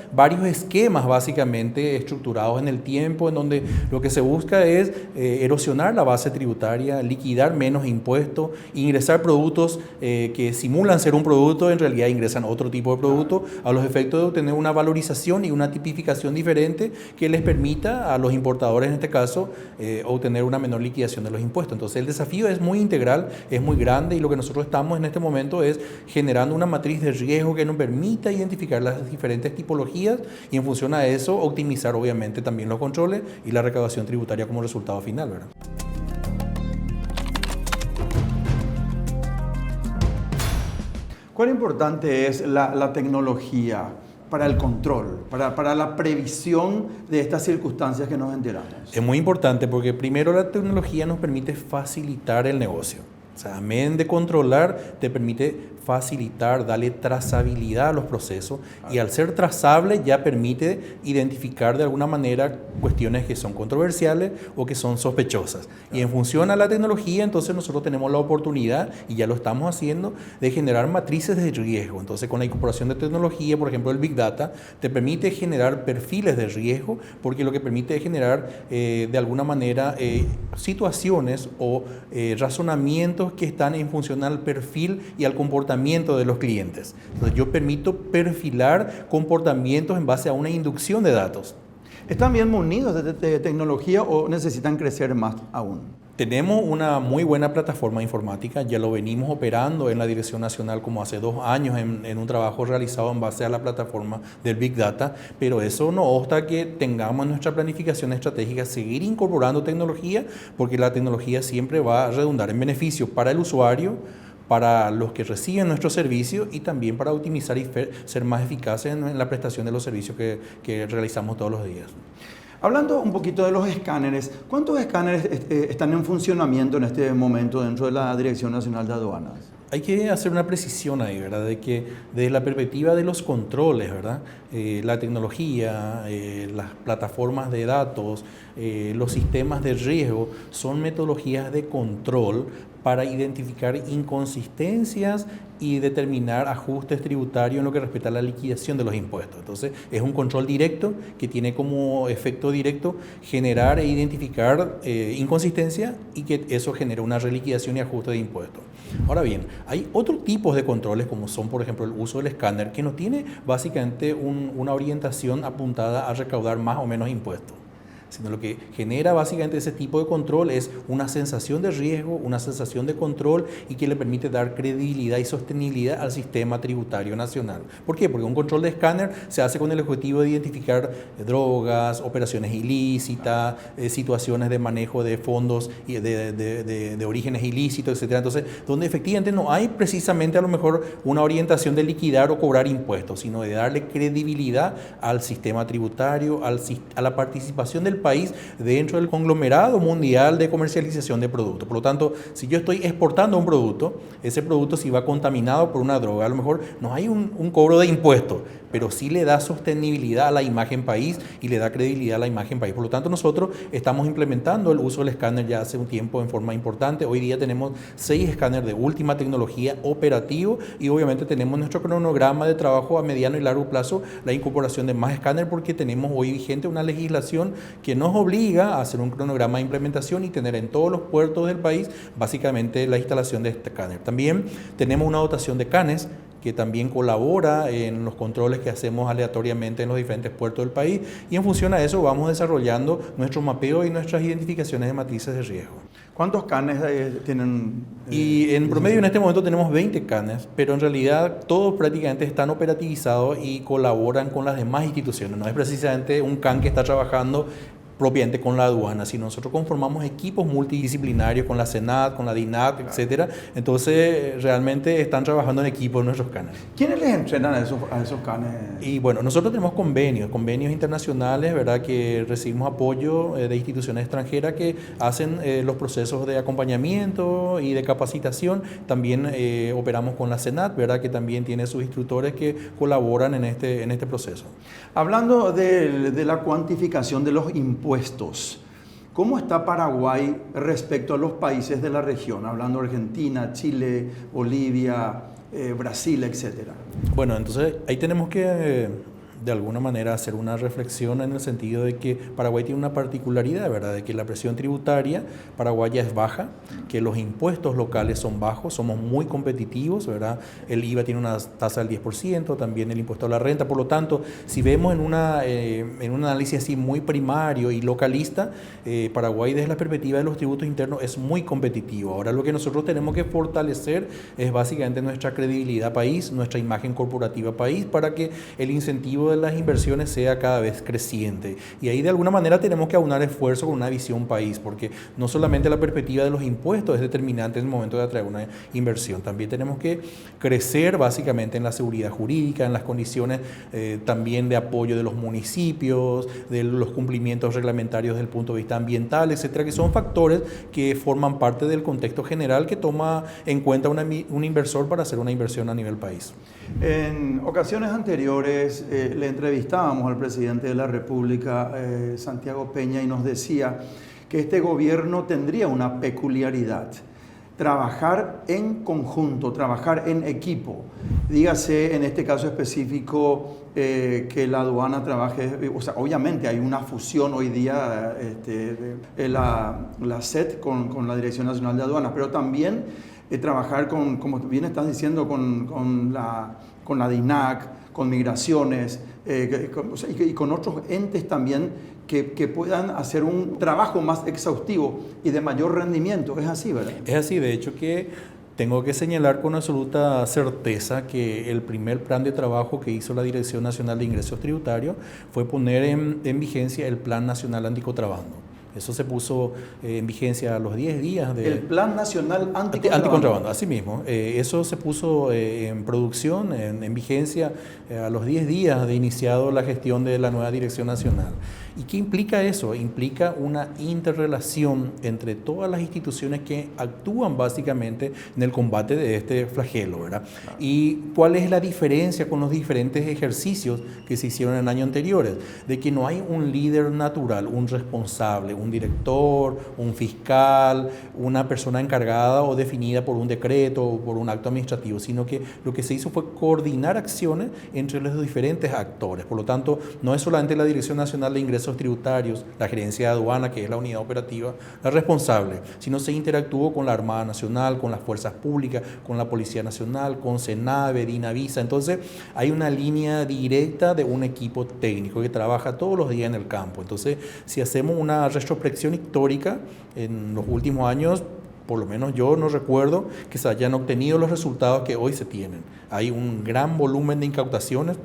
esquemas básicamente estructurados en el tiempo, en donde lo que se busca es erosionar la base tributaria, liquidar menos impuestos, ingresar productos que simulan ser un producto, en realidad ingresan otro tipo de producto, a los efectos de obtener una valorización y una tipificación diferente que les permita a los importadores, en este caso, obtener una menor liquidación de los impuestos. Entonces el desafío es muy integral, es muy grande, y lo que nosotros estamos en este momento es generando una matriz de riesgo que nos permita identificar las diferentes tipologías y en función a eso optimizar obviamente también los controles y la recaudación tributaria como resultado final, ¿verdad? ¿Cuán importante es la tecnología para el control, para la previsión de estas circunstancias que nos enteramos? Es muy importante porque primero la tecnología nos permite facilitar el negocio. O sea, amén de controlar, te permite facilitar, darle trazabilidad a los procesos, y al ser trazable ya permite identificar de alguna manera cuestiones que son controversiales o que son sospechosas. Y en función a la tecnología, entonces nosotros tenemos la oportunidad, y ya lo estamos haciendo, de generar matrices de riesgo. Entonces con la incorporación de tecnología, por ejemplo el Big Data, te permite generar perfiles de riesgo, porque lo que permite es generar de alguna manera situaciones o razonamientos que están en función al perfil y al comportamiento de los clientes. Entonces yo permito perfilar comportamientos en base a una inducción de datos. ¿Están bien munidos de tecnología o necesitan crecer más aún? Tenemos una muy buena plataforma informática, ya lo venimos operando en la Dirección Nacional como hace 2 años en un trabajo realizado en base a la plataforma del Big Data, pero eso no obsta que tengamos en nuestra planificación estratégica seguir incorporando tecnología, porque la tecnología siempre va a redundar en beneficio para el usuario, para los que reciben nuestro servicio y también para optimizar y ser más eficaces en la prestación de los servicios que realizamos todos los días. Hablando un poquito de los escáneres, ¿cuántos escáneres están en funcionamiento en este momento dentro de la Dirección Nacional de Aduanas? Hay que hacer una precisión ahí, ¿verdad? De que desde la perspectiva de los controles, ¿verdad? La tecnología, las plataformas de datos, los sistemas de riesgo son metodologías de control para identificar inconsistencias y determinar ajustes tributarios en lo que respecta a la liquidación de los impuestos. Entonces, es un control directo que tiene como efecto directo generar e identificar inconsistencia, y que eso genera una reliquidación y ajuste de impuestos. Ahora bien, hay otros tipos de controles, como son, por ejemplo, el uso del escáner, que no tiene básicamente una orientación apuntada a recaudar más o menos impuestos, sino lo que genera básicamente ese tipo de control es una sensación de riesgo, una sensación de control y que le permite dar credibilidad y sostenibilidad al sistema tributario nacional. ¿Por qué? Porque un control de escáner se hace con el objetivo de identificar drogas, operaciones ilícitas, situaciones de manejo de fondos y de orígenes ilícitos, etc. Entonces, donde efectivamente no hay precisamente a lo mejor una orientación de liquidar o cobrar impuestos, sino de darle credibilidad al sistema tributario, a la participación del país dentro del conglomerado mundial de comercialización de productos. Por lo tanto, si yo estoy exportando un producto, ese producto si va contaminado por una droga, a lo mejor no hay un cobro de impuestos, pero sí le da sostenibilidad a la imagen país y le da credibilidad a la imagen país. Por lo tanto, nosotros estamos implementando el uso del escáner ya hace un tiempo en forma importante. Hoy día tenemos 6 escáneres de última tecnología operativo y obviamente tenemos nuestro cronograma de trabajo a mediano y largo plazo, la incorporación de más escáneres, porque tenemos hoy vigente una legislación que nos obliga a hacer un cronograma de implementación y tener en todos los puertos del país básicamente la instalación de este escáner. También tenemos una dotación de canes que también colabora en los controles que hacemos aleatoriamente en los diferentes puertos del país, y en función a eso vamos desarrollando nuestro mapeo y nuestras identificaciones de matrices de riesgo. ¿Cuántos canes tienen? Y en promedio en este momento tenemos 20 canes, pero en realidad todos prácticamente están operativizados y colaboran con las demás instituciones. No es precisamente un can que está trabajando propiamente con la aduana, si nosotros conformamos equipos multidisciplinarios con la SENAT, con la DINAT, etcétera. Entonces realmente están trabajando en equipo en nuestros canes. ¿Quiénes les entrenan a esos canes? Y bueno, nosotros tenemos convenios internacionales, ¿verdad? Que recibimos apoyo de instituciones extranjeras que hacen los procesos de acompañamiento y de capacitación. También operamos con la SENAT, ¿verdad? Que también tiene sus instructores que colaboran en este proceso. Hablando de la cuantificación de los impuestos, ¿cómo está Paraguay respecto a los países de la región? Hablando de Argentina, Chile, Bolivia, Brasil, etcétera. Bueno, entonces ahí tenemos que de alguna manera hacer una reflexión en el sentido de que Paraguay tiene una particularidad, ¿verdad? De que la presión tributaria paraguaya es baja, que los impuestos locales son bajos, somos muy competitivos, ¿verdad? El IVA tiene una tasa del 10%, también el impuesto a la renta. Por lo tanto, si vemos en un análisis así muy primario y localista, Paraguay desde la perspectiva de los tributos internos es muy competitivo. Ahora lo que nosotros tenemos que fortalecer es básicamente nuestra credibilidad país, nuestra imagen corporativa país, para que el incentivo de las inversiones sea cada vez creciente. Y ahí de alguna manera tenemos que aunar esfuerzo con una visión país, porque no solamente la perspectiva de los impuestos es determinante en el momento de atraer una inversión, también tenemos que crecer básicamente en la seguridad jurídica, en las condiciones también de apoyo de los municipios, de los cumplimientos reglamentarios desde el punto de vista ambiental, etcétera, que son factores que forman parte del contexto general que toma en cuenta un inversor para hacer una inversión a nivel país. En ocasiones anteriores le entrevistábamos al presidente de la República, Santiago Peña, y nos decía que este gobierno tendría una peculiaridad: trabajar en conjunto, trabajar en equipo. Dígase en este caso específico que la aduana trabaje, o sea, obviamente hay una fusión hoy día, la SET con la Dirección Nacional de Aduanas, pero también trabajar como bien estás diciendo, con la DINAC, con migraciones y con otros entes también que puedan hacer un trabajo más exhaustivo y de mayor rendimiento. Es así, ¿verdad? Es así, de hecho que tengo que señalar con absoluta certeza que el primer plan de trabajo que hizo la Dirección Nacional de Ingresos Tributarios fue poner en vigencia el Plan Nacional Anticontrabando. Eso se puso en vigencia a los 10 días de... El Plan Nacional Anticontrabando. Así mismo. Eso se puso en producción, en vigencia, a los 10 días de iniciado la gestión de la nueva Dirección Nacional. ¿Y qué implica eso? Implica una interrelación entre todas las instituciones que actúan básicamente en el combate de este flagelo, ¿verdad? ¿Y cuál es la diferencia con los diferentes ejercicios que se hicieron en años anteriores? De que no hay un líder natural, un responsable, un director, un fiscal, una persona encargada o definida por un decreto o por un acto administrativo, sino que lo que se hizo fue coordinar acciones entre los diferentes actores. Por lo tanto, no es solamente la Dirección Nacional de Ingresos procesos tributarios, la gerencia de aduana, que es la unidad operativa, la responsable, sino se interactuó con la Armada Nacional, con las fuerzas públicas, con la Policía Nacional, con Senave, Dinavisa. Entonces hay una línea directa de un equipo técnico que trabaja todos los días en el campo. Entonces, si hacemos una retrospección histórica en los últimos años, por lo menos yo no recuerdo que se hayan obtenido los resultados que hoy se tienen. Hay un gran volumen de incautaciones,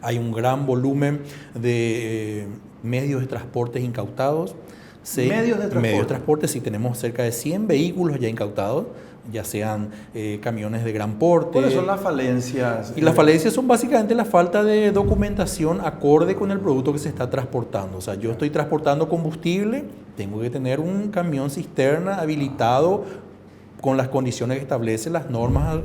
hay un gran volumen de medios de transporte incautados. Medios de transporte, sí, tenemos cerca de 100 vehículos ya incautados, ya sean camiones de gran porte. ¿Cuáles son las falencias? Y las falencias son básicamente la falta de documentación acorde con el producto que se está transportando. O sea, yo estoy transportando combustible, tengo que tener un camión cisterna habilitado con las condiciones que establecen las normas,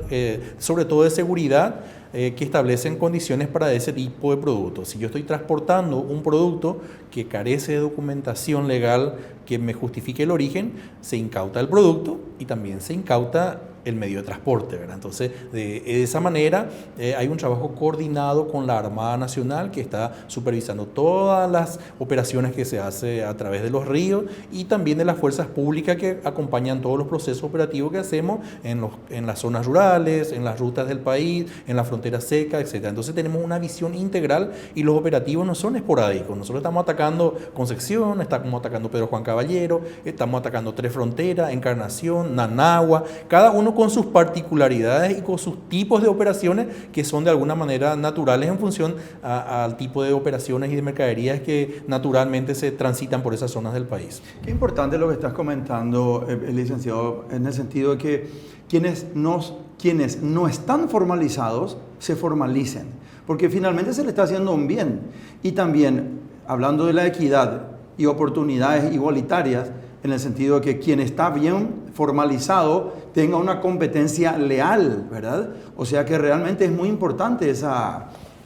sobre todo de seguridad, que establecen condiciones para ese tipo de productos. Si yo estoy transportando un producto que carece de documentación legal que me justifique el origen, se incauta el producto y también se incauta el medio de transporte, ¿verdad? Entonces, de esa manera hay un trabajo coordinado con la Armada Nacional que está supervisando todas las operaciones que se hace a través de los ríos y también de las fuerzas públicas que acompañan todos los procesos operativos que hacemos en las zonas rurales, en las rutas del país, en la frontera seca, etc. Entonces tenemos una visión integral y los operativos no son esporádicos. Nosotros estamos atacando Concepción, estamos atacando Pedro Juan Caballero, estamos atacando Tres Fronteras, Encarnación, Nanagua, cada uno con sus particularidades y con sus tipos de operaciones que son de alguna manera naturales en función al tipo de operaciones y de mercaderías que naturalmente se transitan por esas zonas del país. Qué importante lo que estás comentando, licenciado, en el sentido de que quienes no están formalizados se formalicen, porque finalmente se le está haciendo un bien. Y también, hablando de la equidad y oportunidades igualitarias, en el sentido de que quien está bien formalizado tenga una competencia leal, ¿verdad? O sea que realmente es muy importante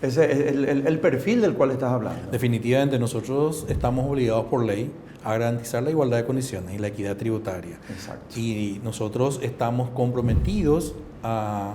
el perfil del cual estás hablando. Definitivamente nosotros estamos obligados por ley a garantizar la igualdad de condiciones y la equidad tributaria. Exacto. Y nosotros estamos comprometidos a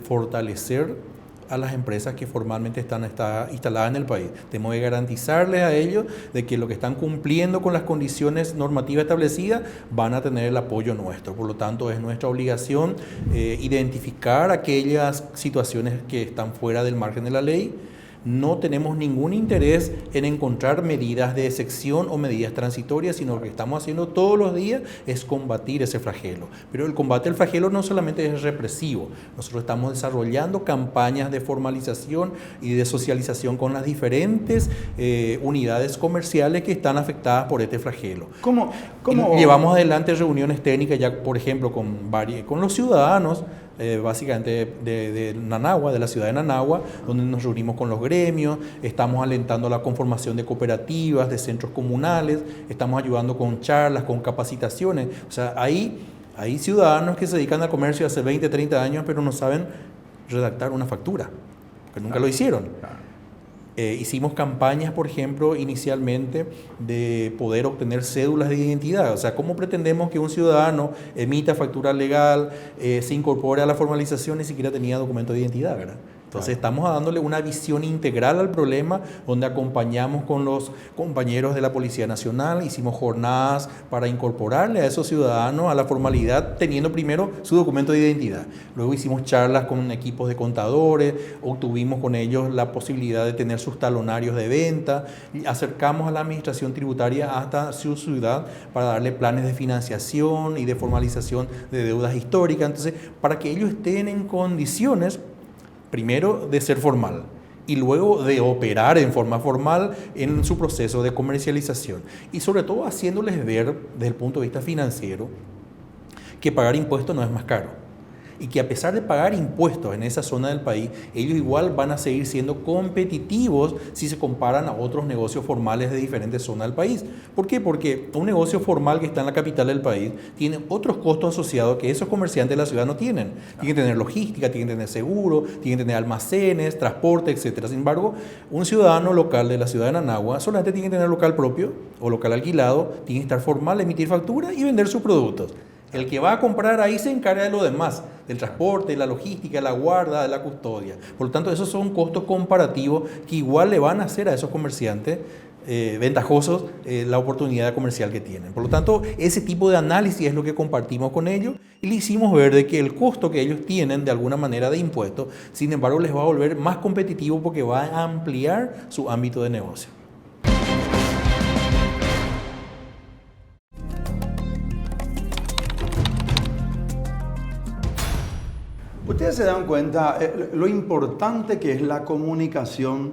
fortalecer a las empresas que formalmente están instaladas en el país. Tenemos que garantizarles a ellos de que lo que están cumpliendo con las condiciones normativas establecidas van a tener el apoyo nuestro. Por lo tanto, es nuestra obligación identificar aquellas situaciones que están fuera del margen de la ley. No tenemos ningún interés en encontrar medidas de excepción o medidas transitorias, sino lo que estamos haciendo todos los días es combatir ese flagelo. Pero el combate al flagelo no solamente es represivo, nosotros estamos desarrollando campañas de formalización y de socialización con las diferentes unidades comerciales que están afectadas por este flagelo. ¿Cómo? Llevamos adelante reuniones técnicas ya, por ejemplo, con los ciudadanos, básicamente de Nanagua, de la ciudad de Nanagua, donde nos reunimos con los gremios, estamos alentando la conformación de cooperativas, de centros comunales, estamos ayudando con charlas, con capacitaciones. O sea, hay ciudadanos que se dedican al comercio hace 20, 30 años, pero no saben redactar una factura, porque nunca lo hicieron. Hicimos campañas, por ejemplo, inicialmente de poder obtener cédulas de identidad. O sea, ¿cómo pretendemos que un ciudadano emita factura legal, se incorpore a la formalización, ni siquiera tenía documento de identidad, ¿verdad? Entonces estamos dándole una visión integral al problema, donde acompañamos con los compañeros de la Policía Nacional, hicimos jornadas para incorporarle a esos ciudadanos a la formalidad, teniendo primero su documento de identidad. Luego hicimos charlas con equipos de contadores, obtuvimos con ellos la posibilidad de tener sus talonarios de venta, y acercamos a la administración tributaria hasta su ciudad para darle planes de financiación y de formalización de deudas históricas. Entonces, para que ellos estén en condiciones primero de ser formal y luego de operar en forma formal en su proceso de comercialización y sobre todo haciéndoles ver desde el punto de vista financiero que pagar impuestos no es más caro y que a pesar de pagar impuestos en esa zona del país, ellos igual van a seguir siendo competitivos si se comparan a otros negocios formales de diferentes zonas del país. ¿Por qué? Porque un negocio formal que está en la capital del país tiene otros costos asociados que esos comerciantes de la ciudad no tienen. Tienen que tener logística, tienen que tener seguro, tienen que tener almacenes, transporte, etc. Sin embargo, un ciudadano local de la ciudad de Nanagua solamente tiene que tener local propio o local alquilado, tiene que estar formal, emitir factura y vender sus productos. El que va a comprar ahí se encarga de lo demás, del transporte, de la logística, de la guarda, de la custodia. Por lo tanto, esos son costos comparativos que igual le van a hacer a esos comerciantes ventajosos la oportunidad comercial que tienen. Por lo tanto, ese tipo de análisis es lo que compartimos con ellos y le hicimos ver de que el costo que ellos tienen de alguna manera de impuestos, sin embargo, les va a volver más competitivo porque va a ampliar su ámbito de negocio. Ustedes se dan cuenta lo importante que es la comunicación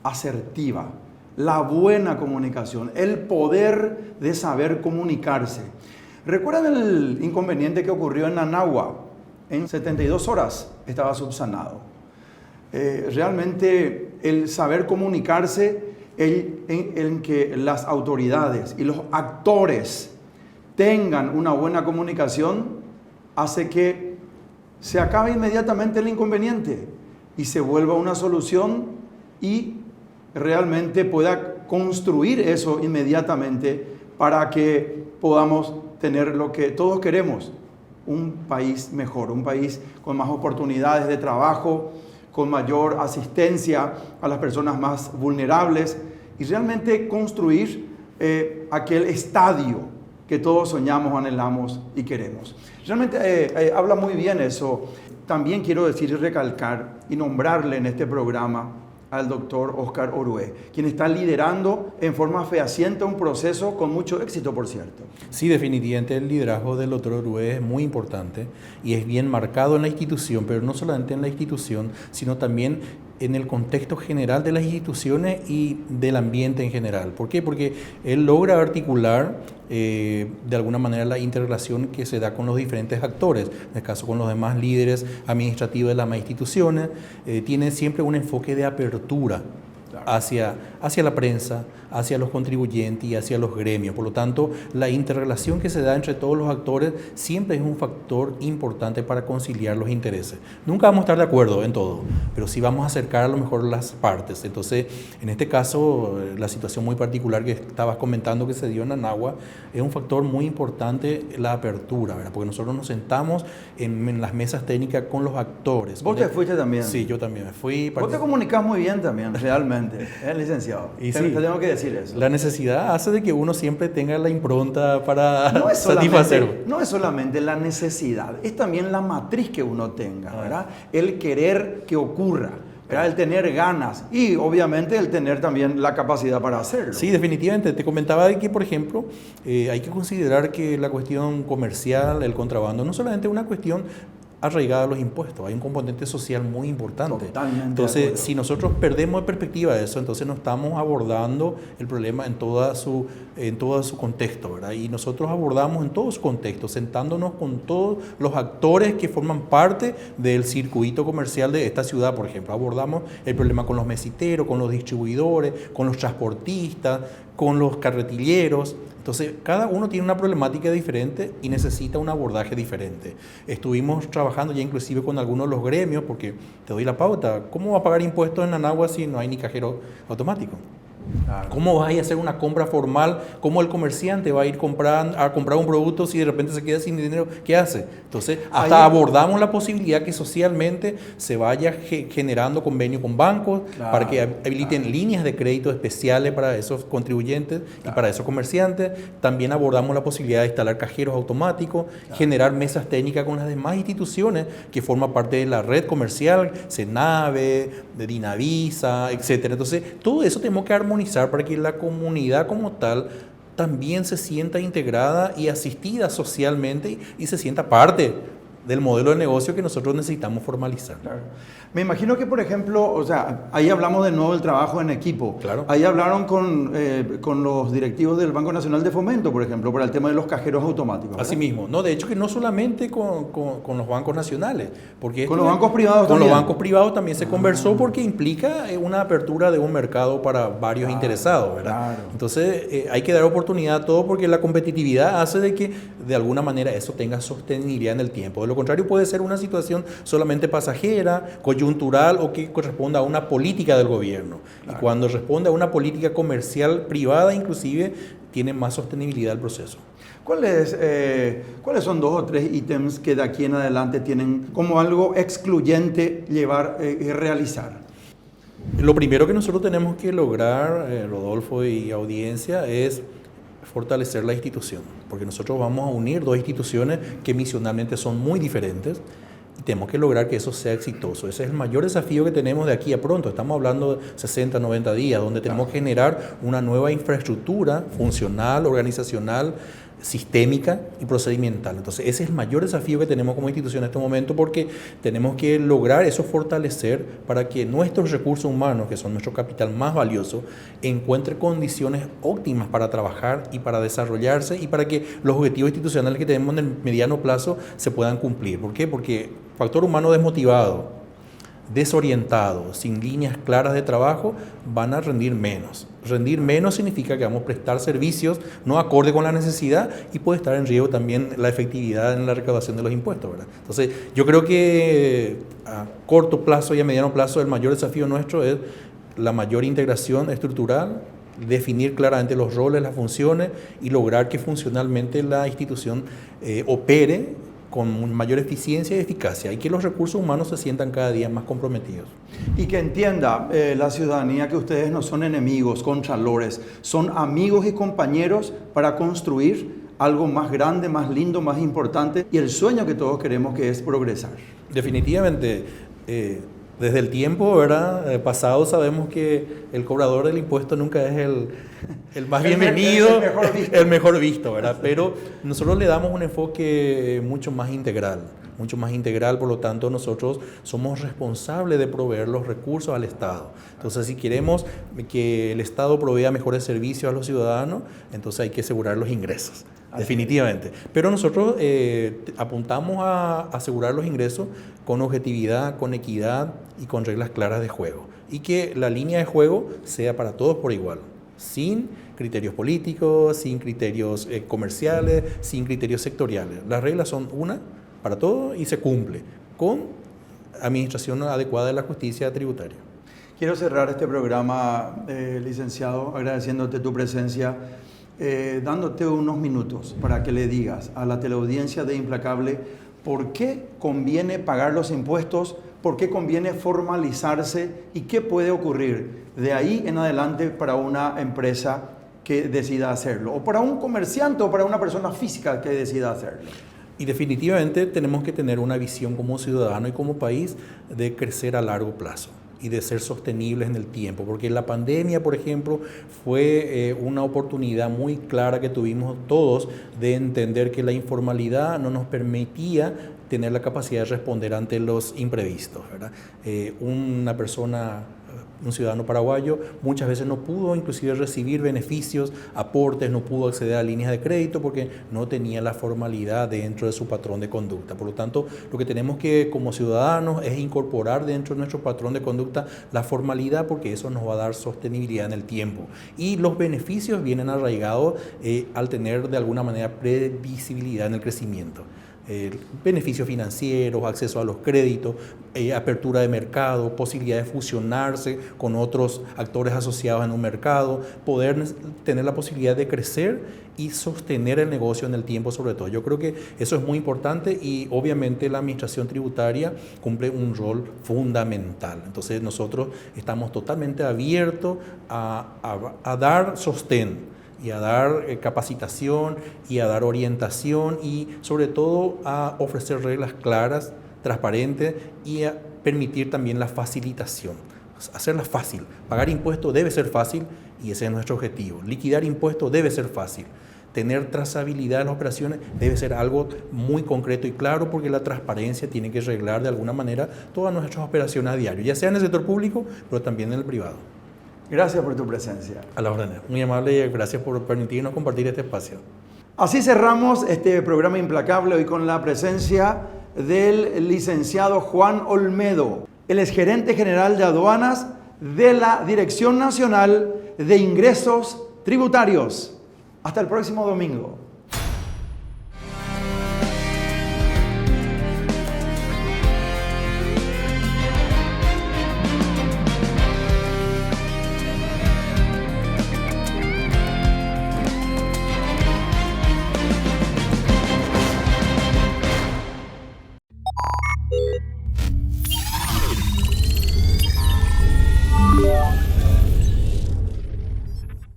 asertiva, la buena comunicación, el poder de saber comunicarse. ¿Recuerdan el inconveniente que ocurrió en Nanagua? En 72 horas estaba subsanado. Realmente el saber comunicarse, en que las autoridades y los actores tengan una buena comunicación, hace que se acabe inmediatamente el inconveniente y se vuelva una solución y realmente pueda construir eso inmediatamente para que podamos tener lo que todos queremos, un país mejor, un país con más oportunidades de trabajo, con mayor asistencia a las personas más vulnerables y realmente construir aquel estadio que todos soñamos, anhelamos y queremos. Realmente habla muy bien eso. También quiero decir y recalcar y nombrarle en este programa al doctor Óscar Orué, quien está liderando en forma fehaciente un proceso con mucho éxito, por cierto. Sí, definitivamente el liderazgo del doctor Orué es muy importante y es bien marcado en la institución, pero no solamente en la institución, sino también en el contexto general de las instituciones y del ambiente en general. ¿Por qué? Porque él logra articular de alguna manera la interrelación que se da con los diferentes actores, en este caso con los demás líderes administrativos de las demás instituciones, tiene siempre un enfoque de apertura hacia la prensa, hacia los contribuyentes y hacia los gremios. Por lo tanto, la interrelación que se da entre todos los actores siempre es un factor importante para conciliar los intereses. Nunca vamos a estar de acuerdo en todo, pero sí vamos a acercar a lo mejor las partes. Entonces, en este caso, la situación muy particular que estabas comentando que se dio en Nanagua, es un factor muy importante la apertura, ¿verdad? Porque nosotros nos sentamos en las mesas técnicas con los actores. ¿Vos te fuiste también? Sí, yo también me fui. Vos te comunicás muy bien también, realmente, licenciado. Y te tengo que decir eso. La necesidad hace de que uno siempre tenga la impronta para satisfacer. No es solamente la necesidad, es también la matriz que uno tenga, ¿verdad? El querer que ocurra, ¿verdad? El tener ganas y obviamente el tener también la capacidad para hacerlo. Sí, definitivamente. Te comentaba de que, por ejemplo, hay que considerar que la cuestión comercial, el contrabando, no solamente es una cuestión arraigada a los impuestos, hay un componente social muy importante. Totalmente. Entonces, si nosotros perdemos de perspectiva eso, entonces no estamos abordando el problema en todo su contexto, ¿verdad? Y nosotros abordamos en todo su contexto, sentándonos con todos los actores que forman parte del circuito comercial de esta ciudad, por ejemplo. Abordamos el problema con los mesiteros, con los distribuidores, con los transportistas, con los carretilleros. Entonces, cada uno tiene una problemática diferente y necesita un abordaje diferente. Estuvimos trabajando ya inclusive con algunos de los gremios, porque te doy la pauta, ¿cómo va a pagar impuestos en Nanagua si no hay ni cajero automático? Claro. ¿Cómo vas a hacer una compra formal? ¿Cómo el comerciante va a ir a comprar un producto si de repente se queda sin dinero? ¿Qué hace? Entonces, hasta abordamos la posibilidad que socialmente se vaya generando convenio con bancos, claro, para que habiliten líneas de crédito especiales para esos contribuyentes, claro, y para esos comerciantes. También abordamos la posibilidad de instalar cajeros automáticos, claro, generar mesas técnicas con las demás instituciones que forman parte de la red comercial, Senave, de Dinavisa, etcétera. Entonces, todo eso tenemos que armonizar para que la comunidad como tal también se sienta integrada y asistida socialmente y se sienta parte del modelo de negocio que nosotros necesitamos formalizar. Claro. Me imagino que, por ejemplo, o sea, ahí hablamos de nuevo del trabajo en equipo. Claro. Ahí hablaron con los directivos del Banco Nacional de Fomento, por ejemplo, para el tema de los cajeros automáticos, ¿verdad? Así mismo. No, de hecho que no solamente con los bancos nacionales. Porque con los bancos privados con también. Los bancos privados también se conversó porque implica una apertura de un mercado para varios interesados, ¿verdad? Claro. Entonces hay que dar oportunidad a todo porque la competitividad hace de que de alguna manera eso tenga sostenibilidad en el tiempo. De lo contrario puede ser una situación solamente pasajera, coyuntural o que corresponda a una política del gobierno. Claro. Y cuando responde a una política comercial privada inclusive tiene más sostenibilidad el proceso. ¿Cuáles son 2 o 3 ítems que de aquí en adelante tienen como algo excluyente llevar y realizar? Lo primero que nosotros tenemos que lograr, Rodolfo y audiencia, es fortalecer la institución, porque nosotros vamos a unir 2 instituciones que misionalmente son muy diferentes y tenemos que lograr que eso sea exitoso. Ese es el mayor desafío que tenemos de aquí a pronto. Estamos hablando de 60, 90 días, donde tenemos que generar una nueva infraestructura funcional, organizacional, sistémica y procedimental. Entonces, ese es el mayor desafío que tenemos como institución en este momento, porque tenemos que lograr eso, fortalecer para que nuestros recursos humanos, que son nuestro capital más valioso, encuentren condiciones óptimas para trabajar y para desarrollarse y para que los objetivos institucionales que tenemos en el mediano plazo se puedan cumplir. ¿Por qué? Porque factor humano desmotivado, desorientados, sin líneas claras de trabajo, van a rendir menos. Rendir menos significa que vamos a prestar servicios no acorde con la necesidad y puede estar en riesgo también la efectividad en la recaudación de los impuestos, ¿verdad? Entonces, yo creo que a corto plazo y a mediano plazo el mayor desafío nuestro es la mayor integración estructural, definir claramente los roles, las funciones y lograr que funcionalmente la institución opere con mayor eficiencia y eficacia y que los recursos humanos se sientan cada día más comprometidos. Y que entienda la ciudadanía que ustedes no son enemigos, contralores, son amigos y compañeros para construir algo más grande, más lindo, más importante y el sueño que todos queremos, que es progresar. Definitivamente, desde el tiempo, ¿verdad?, pasado sabemos que el cobrador del impuesto nunca es el más bienvenido, el mejor visto, ¿verdad? Pero nosotros le damos un enfoque mucho más integral, por lo tanto nosotros somos responsables de proveer los recursos al Estado. Entonces, si queremos que el Estado provea mejores servicios a los ciudadanos, entonces hay que asegurar los ingresos. Definitivamente. Pero nosotros apuntamos a asegurar los ingresos con objetividad, con equidad y con reglas claras de juego. Y que la línea de juego sea para todos por igual, sin criterios políticos, sin criterios comerciales, sin criterios sectoriales. Las reglas son una para todos y se cumple con administración adecuada de la justicia tributaria. Quiero cerrar este programa, licenciado, agradeciéndote tu presencia, dándote unos minutos para que le digas a la teleaudiencia de Implacable por qué conviene pagar los impuestos, por qué conviene formalizarse y qué puede ocurrir de ahí en adelante para una empresa que decida hacerlo, o para un comerciante o para una persona física que decida hacerlo. Y definitivamente tenemos que tener una visión como ciudadano y como país de crecer a largo plazo y de ser sostenibles en el tiempo, porque la pandemia, por ejemplo, fue una oportunidad muy clara que tuvimos todos de entender que la informalidad no nos permitía tener la capacidad de responder ante los imprevistos, ¿verdad? Un ciudadano paraguayo muchas veces no pudo inclusive recibir beneficios, aportes, no pudo acceder a líneas de crédito porque no tenía la formalidad dentro de su patrón de conducta. Por lo tanto, lo que tenemos que como ciudadanos es incorporar dentro de nuestro patrón de conducta la formalidad, porque eso nos va a dar sostenibilidad en el tiempo. Y los beneficios vienen arraigados al tener de alguna manera previsibilidad en el crecimiento. Beneficios financieros, acceso a los créditos, apertura de mercado, posibilidad de fusionarse con otros actores asociados en un mercado, poder tener la posibilidad de crecer y sostener el negocio en el tiempo sobre todo. Yo creo que eso es muy importante y obviamente la administración tributaria cumple un rol fundamental. Entonces nosotros estamos totalmente abiertos a dar sostén y a dar capacitación y a dar orientación y sobre todo a ofrecer reglas claras, transparentes y a permitir también la facilitación, hacerla fácil. Pagar impuestos debe ser fácil y ese es nuestro objetivo. Liquidar impuestos debe ser fácil. Tener trazabilidad en las operaciones debe ser algo muy concreto y claro, porque la transparencia tiene que arreglar de alguna manera todas nuestras operaciones a diario, ya sea en el sector público, pero también en el privado. Gracias por tu presencia. A la orden. Muy amable y gracias por permitirnos compartir este espacio. Así cerramos este programa Implacable hoy con la presencia del licenciado Juan Olmedo. Él es gerente general de aduanas de la Dirección Nacional de Ingresos Tributarios. Hasta el próximo domingo.